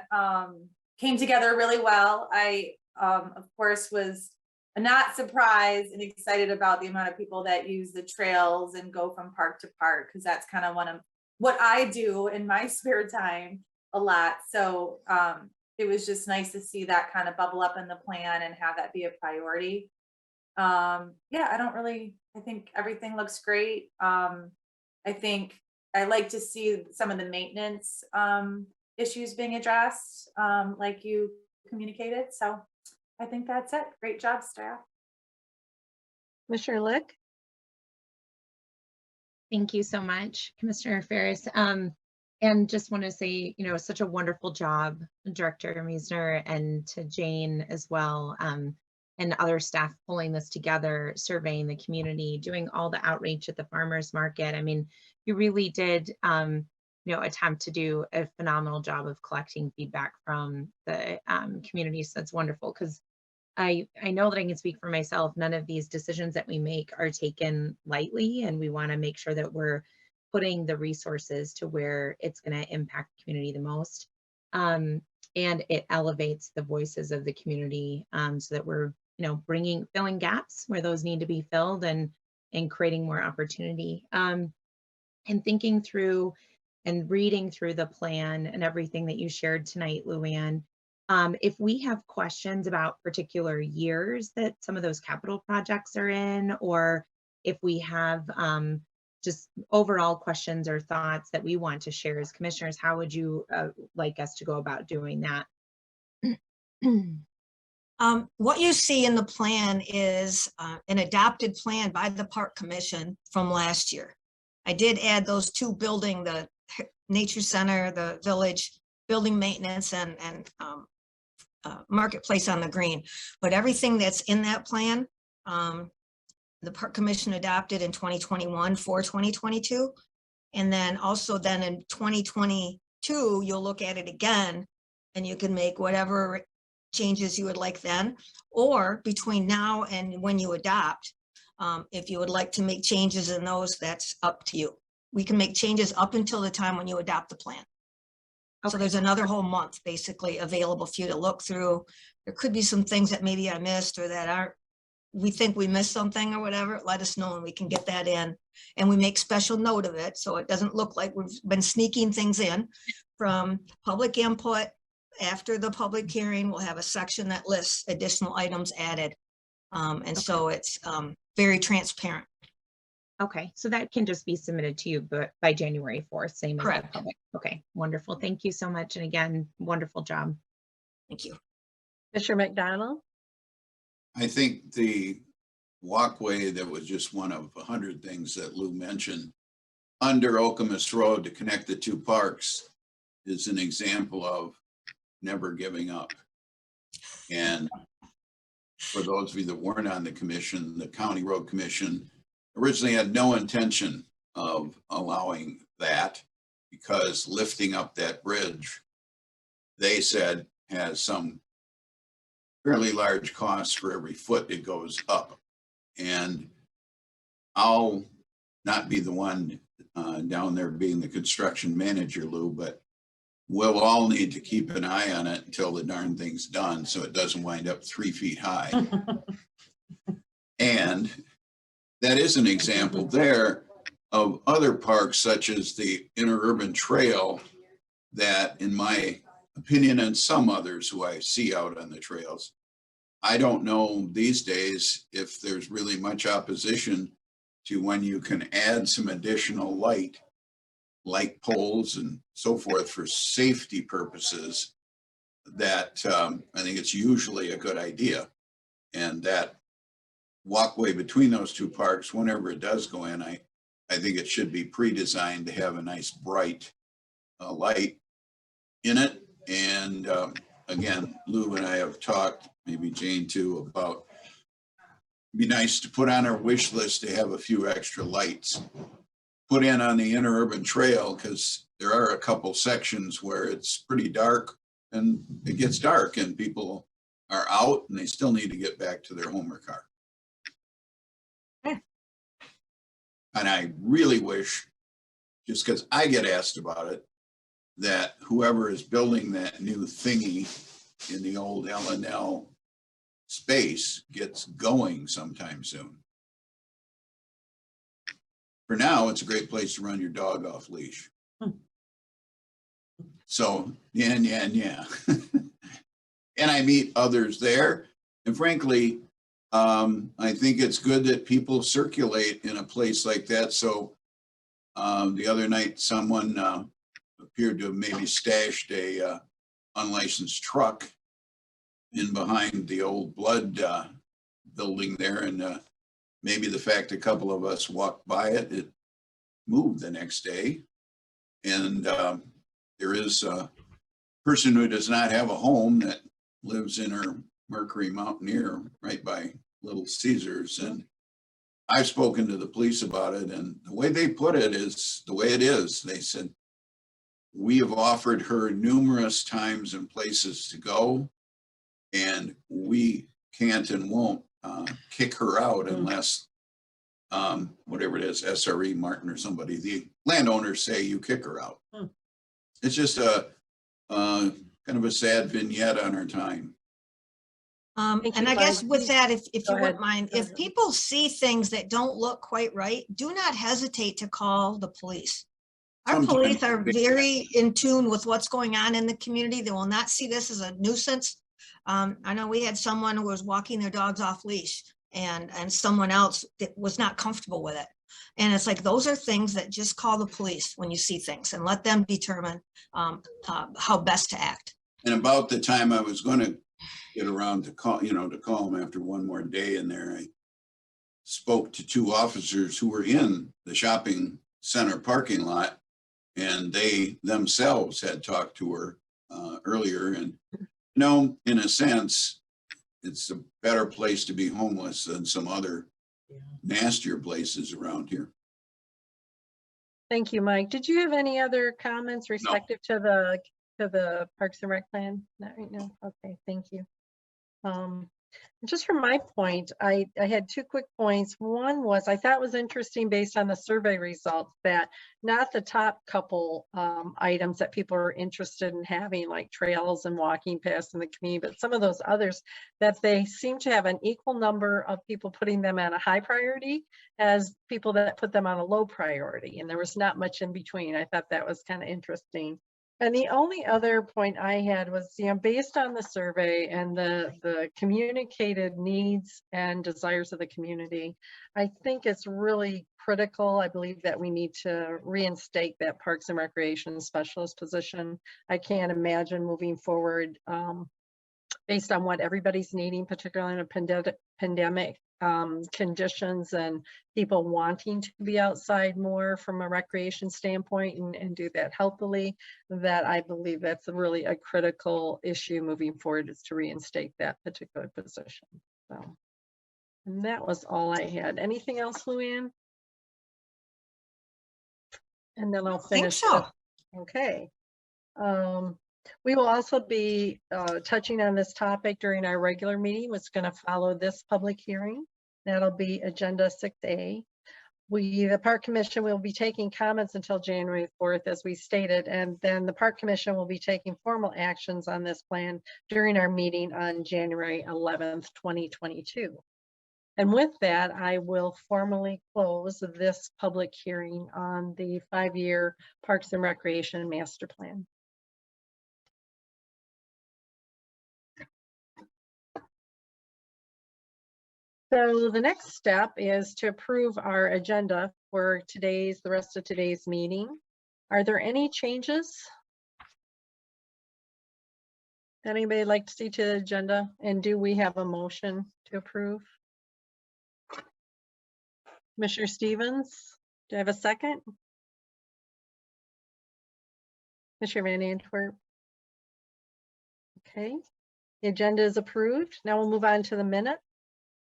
came together really well. I of course was not surprised and excited about the amount of people that use the trails and go from park to park, because that's kind of one of what I do in my spare time a lot. So it was just nice to see that kind of bubble up in the plan and have that be a priority. Yeah, I think everything looks great. I think I like to see some of the maintenance issues being addressed, like you communicated. So I think that's it. Great job, staff. Commissioner Lick? Thank you so much, Commissioner Ferris. And just want to say, such a wonderful job, Director Meisner, and to Jane as well, and other staff pulling this together, surveying the community, doing all the outreach at the farmers market. I mean, you really did, attempt to do a phenomenal job of collecting feedback from the community. So that's wonderful, because I know that I can speak for myself. None of these decisions that we make are taken lightly, and we want to make sure that we're putting the resources to where it's going to impact the community the most. And it elevates the voices of the community so that we're, filling gaps where those need to be filled and creating more opportunity. And thinking through and reading through the plan and everything that you shared tonight, Luann, if we have questions about particular years that some of those capital projects are in, or if we have just overall questions or thoughts that we want to share as commissioners, how would you like us to go about doing that? What you see in the plan is an adopted plan by the Park Commission from last year. I did add those two building, the Nature Center, the Village, building maintenance, and Marketplace on the Green. But everything that's in that plan, the Park Commission adopted in 2021 for 2022. And then also then in 2022, you'll look at it again and you can make whatever changes you would like then, or between now and when you adopt, if you would like to make changes in those, that's up to you. We can make changes up until the time when you adopt the plan. Okay. So there's another whole month basically available for you to look through. There could be some things that maybe I missed or that aren't, we think we missed something or whatever, let us know and we can get that in. And we make special note of it so it doesn't look like we've been sneaking things in from public input. After the public hearing, we'll have a section that lists additional items added. And so it's very transparent. Okay, so that can just be submitted to you but by January 4th, same as the public. Okay, wonderful. Thank you so much. And again, wonderful job. Thank you. Mr. McDonald? I think the walkway that was just one of 100 things that Lou mentioned under Alchemist Road to connect the two parks is an example of never giving up. And for those of you that weren't on the commission, the County Road Commission originally had no intention of allowing that because lifting up that bridge, they said, has some fairly large costs for every foot it goes up. And I'll not be the one down there being the construction manager, Lou, but we'll all need to keep an eye on it until the darn thing's done so it doesn't wind up 3 feet high. And that is an example there of other parks such as the Interurban Trail that, in my opinion, and some others who I see out on the trails, I don't know these days if there's really much opposition to when you can add some additional light poles and so forth for safety purposes, that I think it's usually a good idea. And that walkway between those two parks, whenever it does go in, I think it should be pre-designed to have a nice bright light in it And again, Lou and I have talked, maybe Jane too, about it'd be nice to put on our wish list to have a few extra lights put in on the interurban trail, because there are a couple sections where it's pretty dark and it gets dark and people are out and they still need to get back to their home or car. Okay. And I really wish, just because I get asked about it, that whoever is building that new thingy in the old L&L space gets going sometime soon. For now, it's a great place to run your dog off leash. So, yeah. And I meet others there. And frankly, I think it's good that people circulate in a place like that. So the other night, someone appeared to have maybe stashed a unlicensed truck in behind the old blood building there. And maybe the fact a couple of us walked by it, it moved the next day. And there is a person who does not have a home that lives in her Mercury Mountaineer right by Little Caesars. And I've spoken to the police about it, and the way they put it is the way it is. They said, we have offered her numerous times and places to go, and we can't and won't kick her out unless whatever it is, SRE, Martin or somebody, the landowners say you kick her out. It's just a kind of a sad vignette on our time. Thank And you, I guess Mike. with that, if Go you ahead. wouldn't mind, Go if ahead. people see things that don't look quite right, do not hesitate to call the police. Our Sometimes police are they- very in tune with what's going on in the community. They will not see this as a nuisance. I know we had someone who was walking their dogs off leash and someone else that was not comfortable with it. And it's like, those are things that just call the police when you see things and let them determine how best to act. And about the time I was going to get around to call them after one more day in there, I spoke to two officers who were in the shopping center parking lot, and they themselves had talked to her earlier. And, in a sense, it's a better place to be homeless than some other nastier places around here. Thank you, Mike. Did you have any other comments respective to the Parks and Rec plan? Not right now. Okay, thank you. Just from my point, I had two quick points. One was I thought was interesting based on the survey results that not the top couple items that people are interested in having, like trails and walking paths in the community, but some of those others, that they seem to have an equal number of people putting them at a high priority as people that put them on a low priority. And there was not much in between. I thought that was kind of interesting. And the only other point I had was, based on the survey and the communicated needs and desires of the community, I think it's really critical. I believe that we need to reinstate that Parks and Recreation specialist position. I can't imagine moving forward based on what everybody's needing, particularly in a pandemic conditions and people wanting to be outside more from a recreation standpoint and do that healthily, that I believe that's really a critical issue moving forward, is to reinstate that particular position. So, and that was all I had. Anything else, Luann? And then I'll finish. I think so. Okay. We will also be touching on this topic during our regular meeting, which is going to follow this public hearing. That'll be agenda 6A. The Park Commission will be taking comments until January 4th, as we stated, and then the Park Commission will be taking formal actions on this plan during our meeting on January 11th, 2022. And with that, I will formally close this public hearing on the 5-year Parks and Recreation Master Plan. So the next step is to approve our agenda for the rest of today's meeting. Are there any changes? Anybody like to see to the agenda? And do we have a motion to approve? Commissioner Stevens, do I have a second? Commissioner Van Antwerp? Okay, the agenda is approved. Now we'll move on to the minute.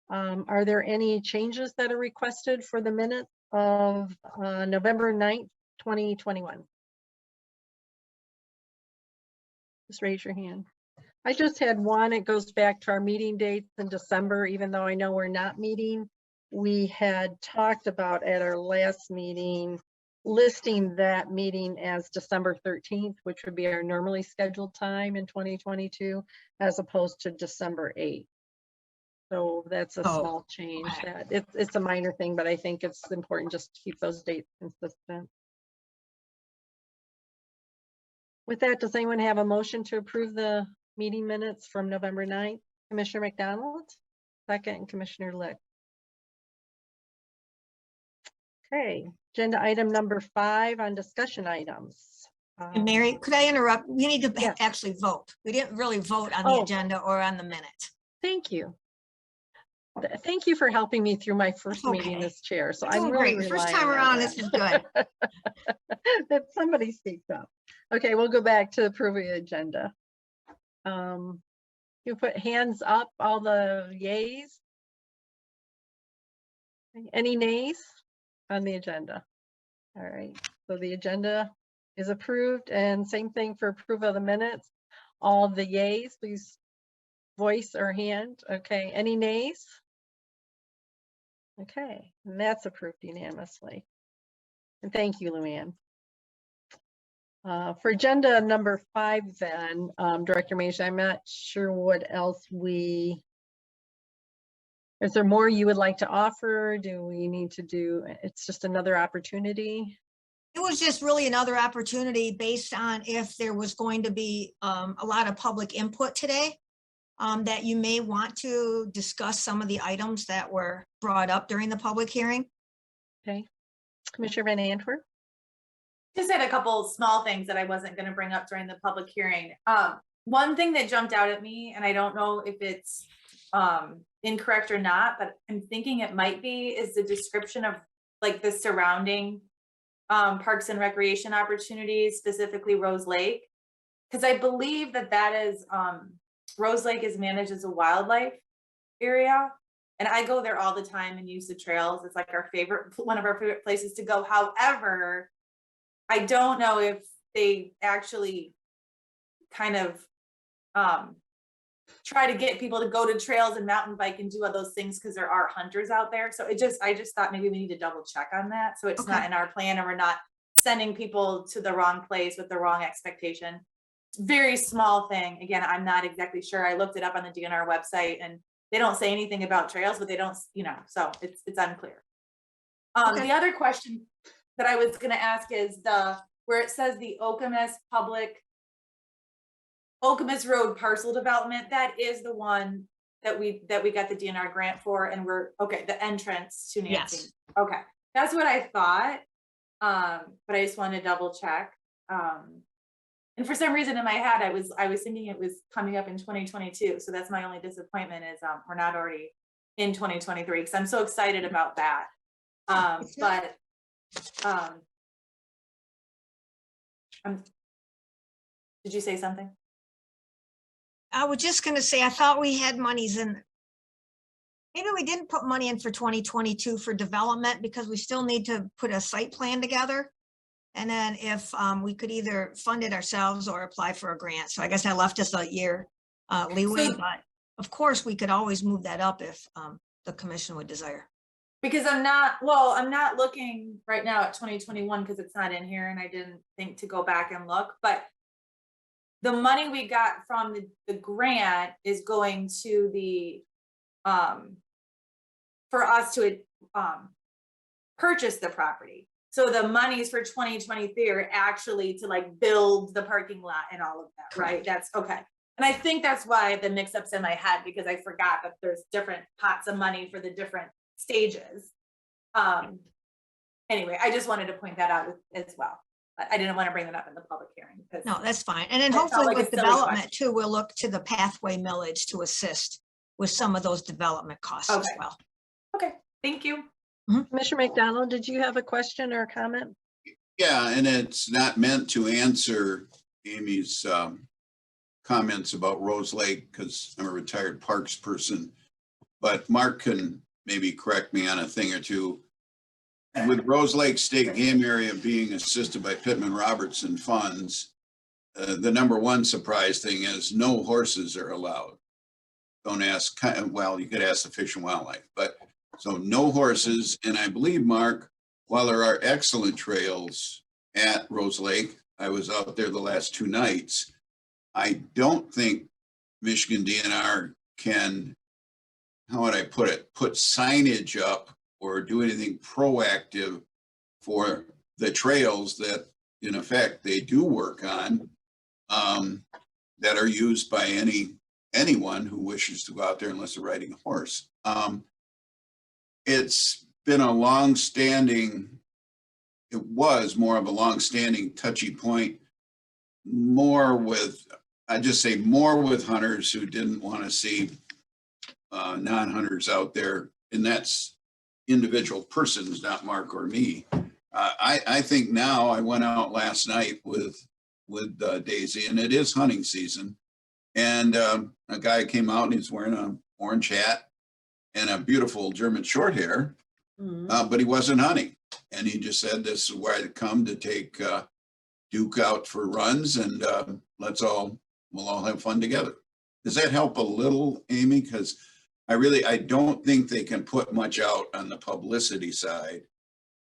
Are there any changes that are requested for the minute of November 9th, 2021? Just raise your hand. I just had one. It goes back to our meeting dates in December, even though I know we're not meeting. We had talked about at our last meeting, listing that meeting as December 13th, which would be our normally scheduled time in 2022, as opposed to December 8th. So that's a Oh, small change. okay. That it's a minor thing, but I think it's important just to keep those dates consistent. With that, does anyone have a motion to approve the meeting minutes from November 9th? Commissioner McDonald, second, Commissioner Lick. Okay, agenda item number 5 on discussion items. And Mary, could I interrupt? We need to Yeah. actually vote. We didn't really vote on the Oh. agenda or on the minute. Thank you. Thank you for helping me through my first It's meeting okay. as chair. So Doing I'm really great. First relying time on around, that. this is good. That somebody speaks up. Okay, we'll go back to approving the agenda. You put hands up, all the yays. Any nays on the agenda? All right, so the agenda is approved, and same thing for approval of the minutes. All the yays, please voice or hand. Okay, any nays? Okay, and that's approved unanimously. And thank you, Luann. For agenda number 5 then, Director Mason, I'm not sure what else is there more you would like to offer? Do we need to do, it's just another opportunity? It was just really another opportunity based on if there was going to be a lot of public input today, that you may want to discuss some of the items that were brought up during the public hearing. Okay, Commissioner Van Antwerp? Just had a couple small things that I wasn't gonna bring up during the public hearing. One thing that jumped out at me, and I don't know if it's incorrect or not, but I'm thinking it might be, is the description of like the surrounding parks and recreation opportunities, specifically Rose Lake. Because I believe that is Rose Lake is managed as a wildlife area. And I go there all the time and use the trails. It's like one of our favorite places to go. However, I don't know if they actually kind of try to get people to go to trails and mountain bike and do all those things, because there are hunters out there. So I just thought maybe we need to double check on that. So it's not in our plan, and we're not sending people to the wrong place with the wrong expectation. It's a very small thing. Again, I'm not exactly sure. I looked it up on the DNR website and they don't say anything about trails, but they don't, so it's unclear. The other question that I was going to ask is where it says the Alchemist Road parcel development. That is the one that we got the DNR grant for, and the entrance to Nancy. Yes. Okay, that's what I thought, but I just wanted to double check. And for some reason in my head, I was thinking it was coming up in 2022. So that's my only disappointment is we're not already in 2023, because I'm so excited about that. Did you say something? I was just gonna say, I thought we had monies in. Maybe we didn't put money in for 2022 for development, because we still need to put a site plan together. And then if we could either fund it ourselves or apply for a grant. So I guess that left us a year leeway, but of course we could always move that up if the commission would desire. Because I'm not looking right now at 2021 because it's not in here, and I didn't think to go back and look, but the money we got from the grant is going to the for us to purchase the property. So the monies for 2023 are actually to like build the parking lot and all of that, right? That's okay. And I think that's why the mix-ups in my head, because I forgot that there's different pots of money for the different stages. Anyway, I just wanted to point that out as well. I didn't want to bring that up in the public hearing. No, that's fine. And then hopefully with development too, we'll look to the pathway millage to assist with some of those development costs as well. Okay, thank you. Commissioner McDonald, did you have a question or a comment? Yeah, and it's not meant to answer Amy's comments about Rose Lake because I'm a retired parks person, but Mark can maybe correct me on a thing or two. With Rose Lake State Game Area being assisted by Pittman Robertson funds, the number one surprise thing is no horses are allowed. Don't ask, well, you could ask the Fish and Wildlife, but so no horses. And I believe, Mark, while there are excellent trails at Rose Lake, I was out there the last 2 nights. I don't think Michigan DNR can, how would I put it, put signage up or do anything proactive for the trails that, in effect, they do work on, that are used by anyone who wishes to go out there unless they're riding a horse. It's been a long-standing, it was more of a long-standing touchy point, more with, I just say more with hunters who didn't want to see non-hunters out there, and that's individual persons, not Mark or me. I think now, I went out last night with Daisy, and it is hunting season, and a guy came out and he's wearing an orange hat and a beautiful German short hair, but he wasn't hunting, and he just said, "This is where I come to take Duke out for runs, and we'll all have fun together." Does that help a little, Amy? Because I don't think they can put much out on the publicity side,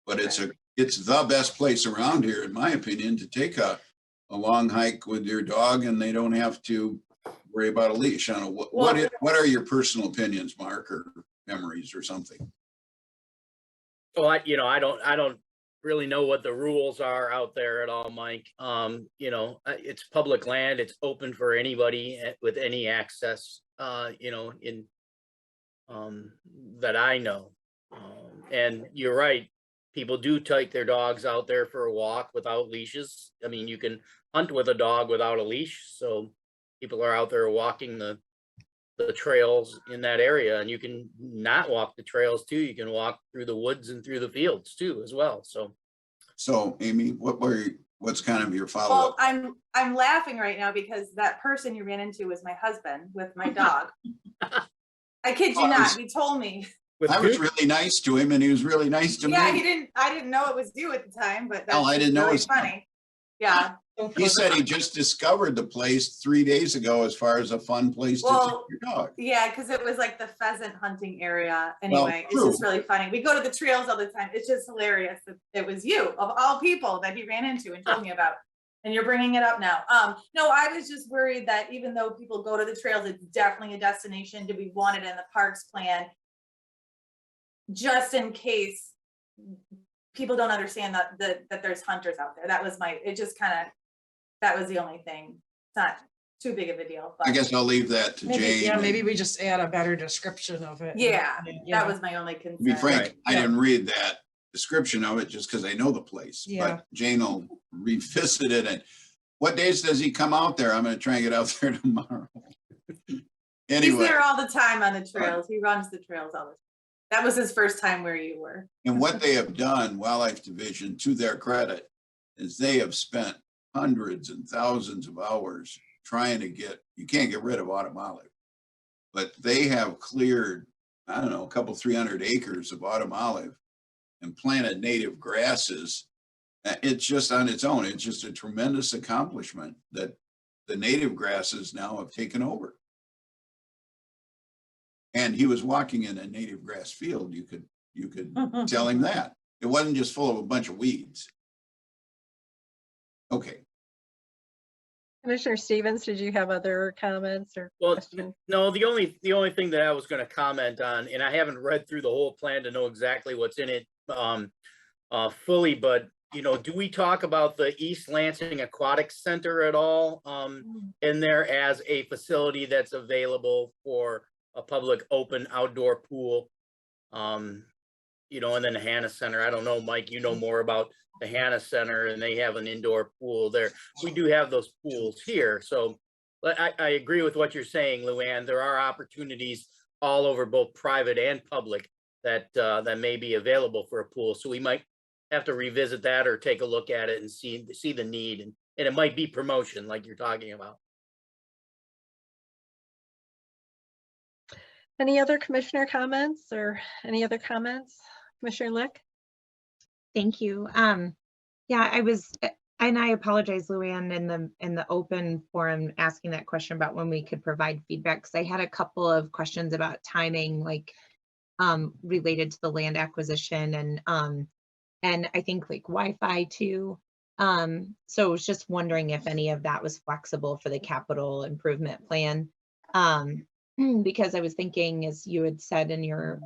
but it's the best place around here, in my opinion, to take a long hike with your dog, and they don't have to worry about a leash. I don't know, what are your personal opinions, Mark, or memories or something? So I don't really know what the rules are out there at all, Mike. It's public land. It's open for anybody with any access, in that I know. And you're right. People do take their dogs out there for a walk without leashes. I mean, you can hunt with a dog without a leash. So people are out there walking the trails in that area, and you can not walk the trails too. You can walk through the woods and through the fields too, as well. So Amy, what's kind of your follow-up? Well, I'm laughing right now because that person you ran into was my husband with my dog. I kid you not, he told me. I was really nice to him, and he was really nice to me. Yeah, I didn't know it was you at the time, but that's I didn't know it really was funny. Yeah. He said he just discovered the place 3 days ago as far as a fun place to take your dog. Yeah, because it was like the pheasant hunting area. Anyway, Well, it's just really funny. We go to the trails all the time. It's just hilarious that it was you, of all people, that he ran into and told me about. And you're bringing it up now. No, I was just worried that even though people go to the trails, it's definitely a destination. Do we want it in the parks plan? Just in case people don't understand that there's hunters out there. That was that was the only thing. It's not too big of a deal. But I guess I'll leave that to Jane. Yeah, maybe we just add a better description of it. yeah, that was my only concern. To be frank, Right. I didn't read that description of it just because I know the place. Yeah. But Jane will revisit it. And what days does he come out there? I'm going to try and get out there tomorrow. Anyway. He's there all the time on the trails. He runs the trails all the time. That was his first time where you were. And what they have done, Wildlife Division, to their credit, is they have spent hundreds and thousands of hours trying to you can't get rid of autumn olive, but they have cleared, I don't know, a couple 300 acres of autumn olive and planted native grasses. It's just on its own. It's just a tremendous accomplishment that the native grasses now have taken over. And he was walking in a native grass field. You could tell him that. It wasn't just full of a bunch of weeds. Okay. Commissioner Stevens, did you have other comments or Well, questions? no, the only thing that I was going to comment on, and I haven't read through the whole plan to know exactly what's in it fully, but do we talk about the East Lansing Aquatic Center at all in there as a facility that's available for a public open outdoor pool? And then the Hannah Center. I don't know, Mike, you know more about the Hannah Center, and they have an indoor pool there. We do have those pools here. So I agree with what you're saying, Luann. There are opportunities all over, both private and public, that may be available for a pool. So we might have to revisit that or take a look at it and see the need. And it might be promotion like you're talking about. Any other commissioner comments or any other comments? Commissioner Lick? Thank you. Yeah, and I apologize, Luann, in the open forum asking that question about when we could provide feedback, because I had a couple of questions about timing, like related to the land acquisition and I think like Wi-Fi too. So I was just wondering if any of that was flexible for the capital improvement plan. Because I was thinking, as you had said in your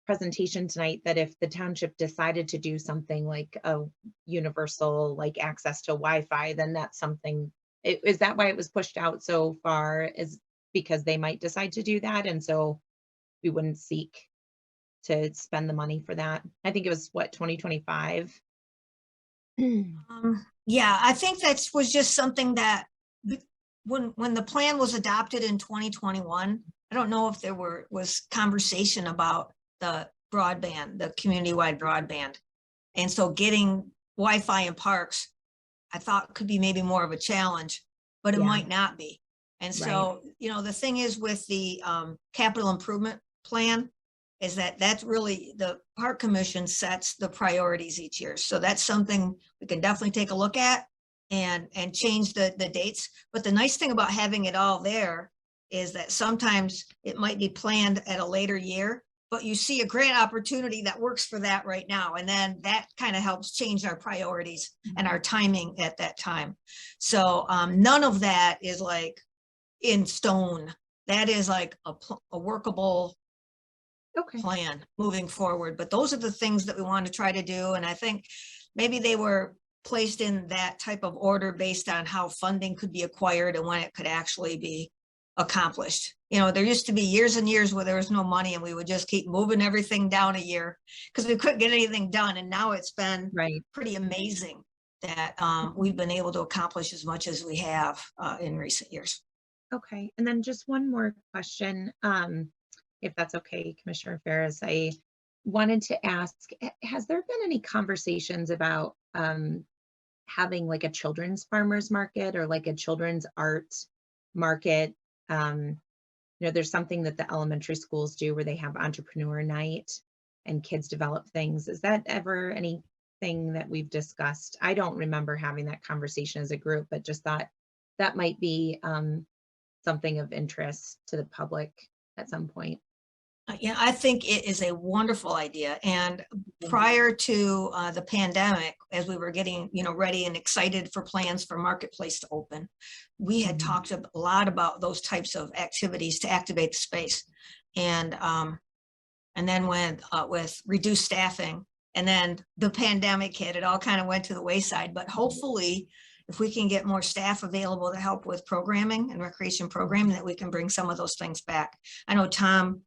presentation tonight, that if the township decided to do something like a universal like access to Wi-Fi, then that's something, is that why it was pushed out so far, is because they might decide to do that, and so we wouldn't seek to spend the money for that? I think it was what, 2025. Yeah, I think that was just something that when the plan was adopted in 2021, I don't know if there was conversation about the broadband, the community-wide broadband. And so getting Wi-Fi in parks, I thought could be maybe more of a challenge, but it Yeah. might not be. And so, the thing is with the capital improvement plan is that that's really the park commission sets the priorities each year. So that's something we can definitely take a look at and change the dates. But the nice thing about having it all there is that sometimes it might be planned at a later year, but you see a grant opportunity that works for that right now. And then that kind of helps change our priorities and our timing at that time. So none of that is like in stone. That is like a workable plan moving forward. But those are the things that we want to try to do. And I think maybe they were placed in that type of order based on how funding could be acquired and when it could actually be accomplished. There used to be years and years where there was no money and we would just keep moving everything down a year because we couldn't get anything done. And now it's been pretty amazing that we've been able to accomplish as much as we have in recent years. Okay, and then just one more question, if that's okay, Commissioner Ferris. I wanted to ask, has there been any conversations about having like a children's farmers market or like a children's art market? There's something that the elementary schools do where they have entrepreneur night and kids develop things. Is that ever anything that we've discussed? I don't remember having that conversation as a group, but just thought that might be something of interest to the public at some point. Yeah, I think it is a wonderful idea. And prior to the pandemic, as we were getting, ready and excited for plans for Marketplace to open, we had talked a lot about those types of activities to activate the space. And then with reduced staffing, and then the pandemic hit, it all kind of went to the wayside. But hopefully, if we can get more staff available to help with programming and recreation programming, that we can bring some of those things back. I know Tom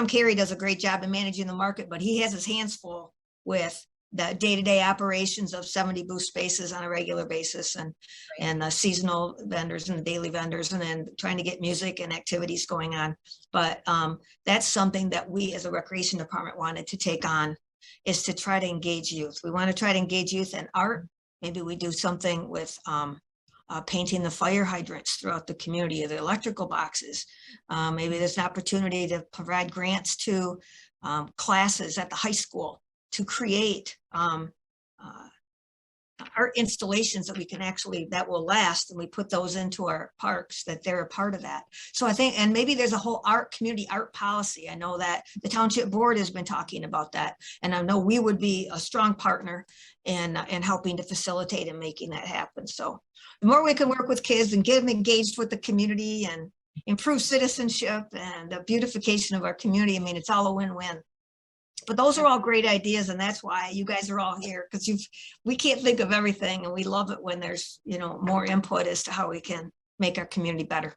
Carey does a great job in managing the market, but he has his hands full with the day-to-day operations of 70 booth spaces on a regular basis and the seasonal vendors and the daily vendors, and then trying to get music and activities going on. But that's something that we as a recreation department wanted to take on, is to try to engage youth. We want to try to engage youth in art. Maybe we do something with painting the fire hydrants throughout the community, or the electrical boxes. Maybe there's an opportunity to provide grants to classes at the high school to create art installations that we can that will last, and we put those into our parks, that they're a part of that. So I think, and maybe there's a whole community art policy. I know that the township board has been talking about that, and I know we would be a strong partner in helping to facilitate and making that happen. So the more we can work with kids and get them engaged with the community and improve citizenship and the beautification of our community, I mean, it's all a win-win. But those are all great ideas, and that's why you guys are all here, because we can't think of everything, and we love it when there's more input as to how we can make our community better.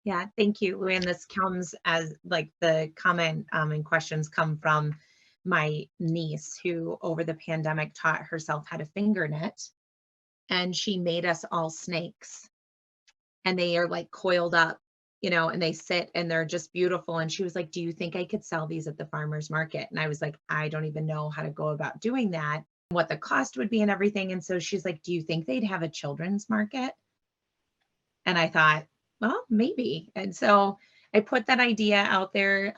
Yeah, thank you, Luann. This comes as like the comment and questions come from my niece, who over the pandemic taught herself how to finger knit, and she made us all snakes, and they are like coiled up, and they sit and they're just beautiful. And she was like, do you think I could sell these at the farmer's market? And I was like, I don't even know how to go about doing that, what the cost would be and everything. And so she's like, do you think they'd have a children's market? And I thought, well, maybe. And so I put that idea out there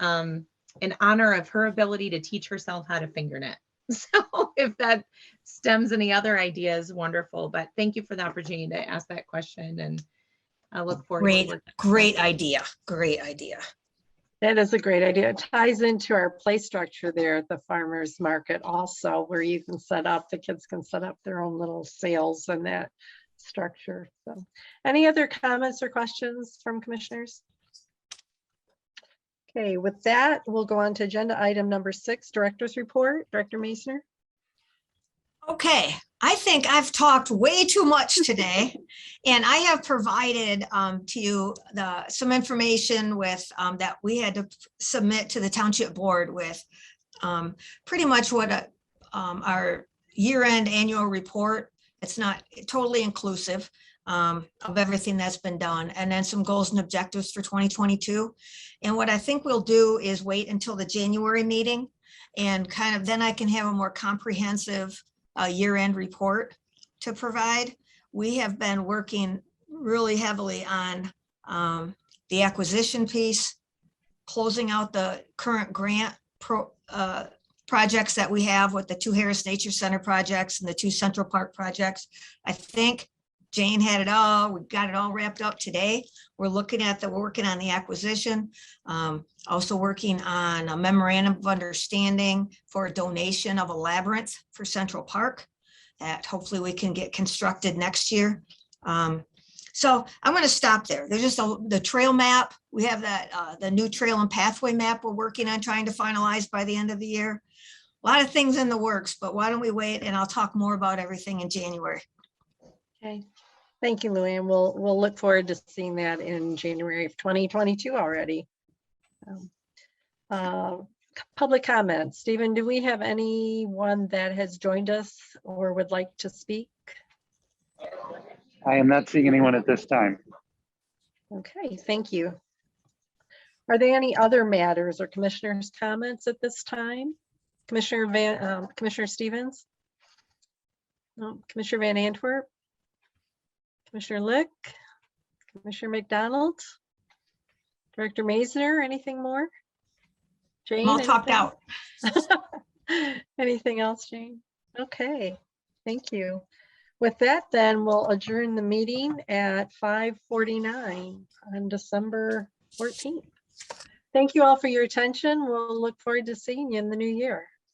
in honor of her ability to teach herself how to finger knit. So if that stems any other ideas, wonderful. But thank you for the opportunity to ask that question, and I look forward to working. Great idea. Great idea. That is a great idea. It ties into our play structure there at the farmer's market also, where you can set up, the kids can set up their own little sales in that structure. So any other comments or questions from commissioners? Okay, with that, we'll go on to agenda item number 6, Director's Report. Director Meisner. Okay, I think I've talked way too much today, and I have provided to you some information with that we had to submit to the township board with pretty much what our year-end annual report. It's not totally inclusive of everything that's been done, and then some goals and objectives for 2022. And what I think we'll do is wait until the January meeting, and kind of then I can have a more comprehensive year-end report to provide. We have been working really heavily on the acquisition piece, closing out the current grant projects that we have with the 2 Harris Nature Center projects and the 2 Central Park projects. I think Jane had it all. We got it all wrapped up today. We're working on the acquisition. Also working on a memorandum of understanding for a donation of a labyrinth for Central Park that hopefully we can get constructed next year. So I'm going to stop there. There's just the trail map. We have that the new trail and pathway map we're working on trying to finalize by the end of the year. A lot of things in the works, but why don't we wait, and I'll talk more about everything in January. Okay, thank you, Luann. We'll look forward to seeing that in January of 2022 already. Public comments. Stephen, do we have anyone that has joined us or would like to speak? I am not seeing anyone at this time. Okay, thank you. Are there any other matters or commissioners' comments at this time? Commissioner Stevens? No, Commissioner Van Antwerp? Commissioner Lick? Commissioner McDonald? Director Meisner, anything more? Jane? I'm all talked out. Anything else, Jane? Okay, thank you. With that, then we'll adjourn the meeting at 5:49 on December 14th. Thank you all for your attention. We'll look forward to seeing you in the new year.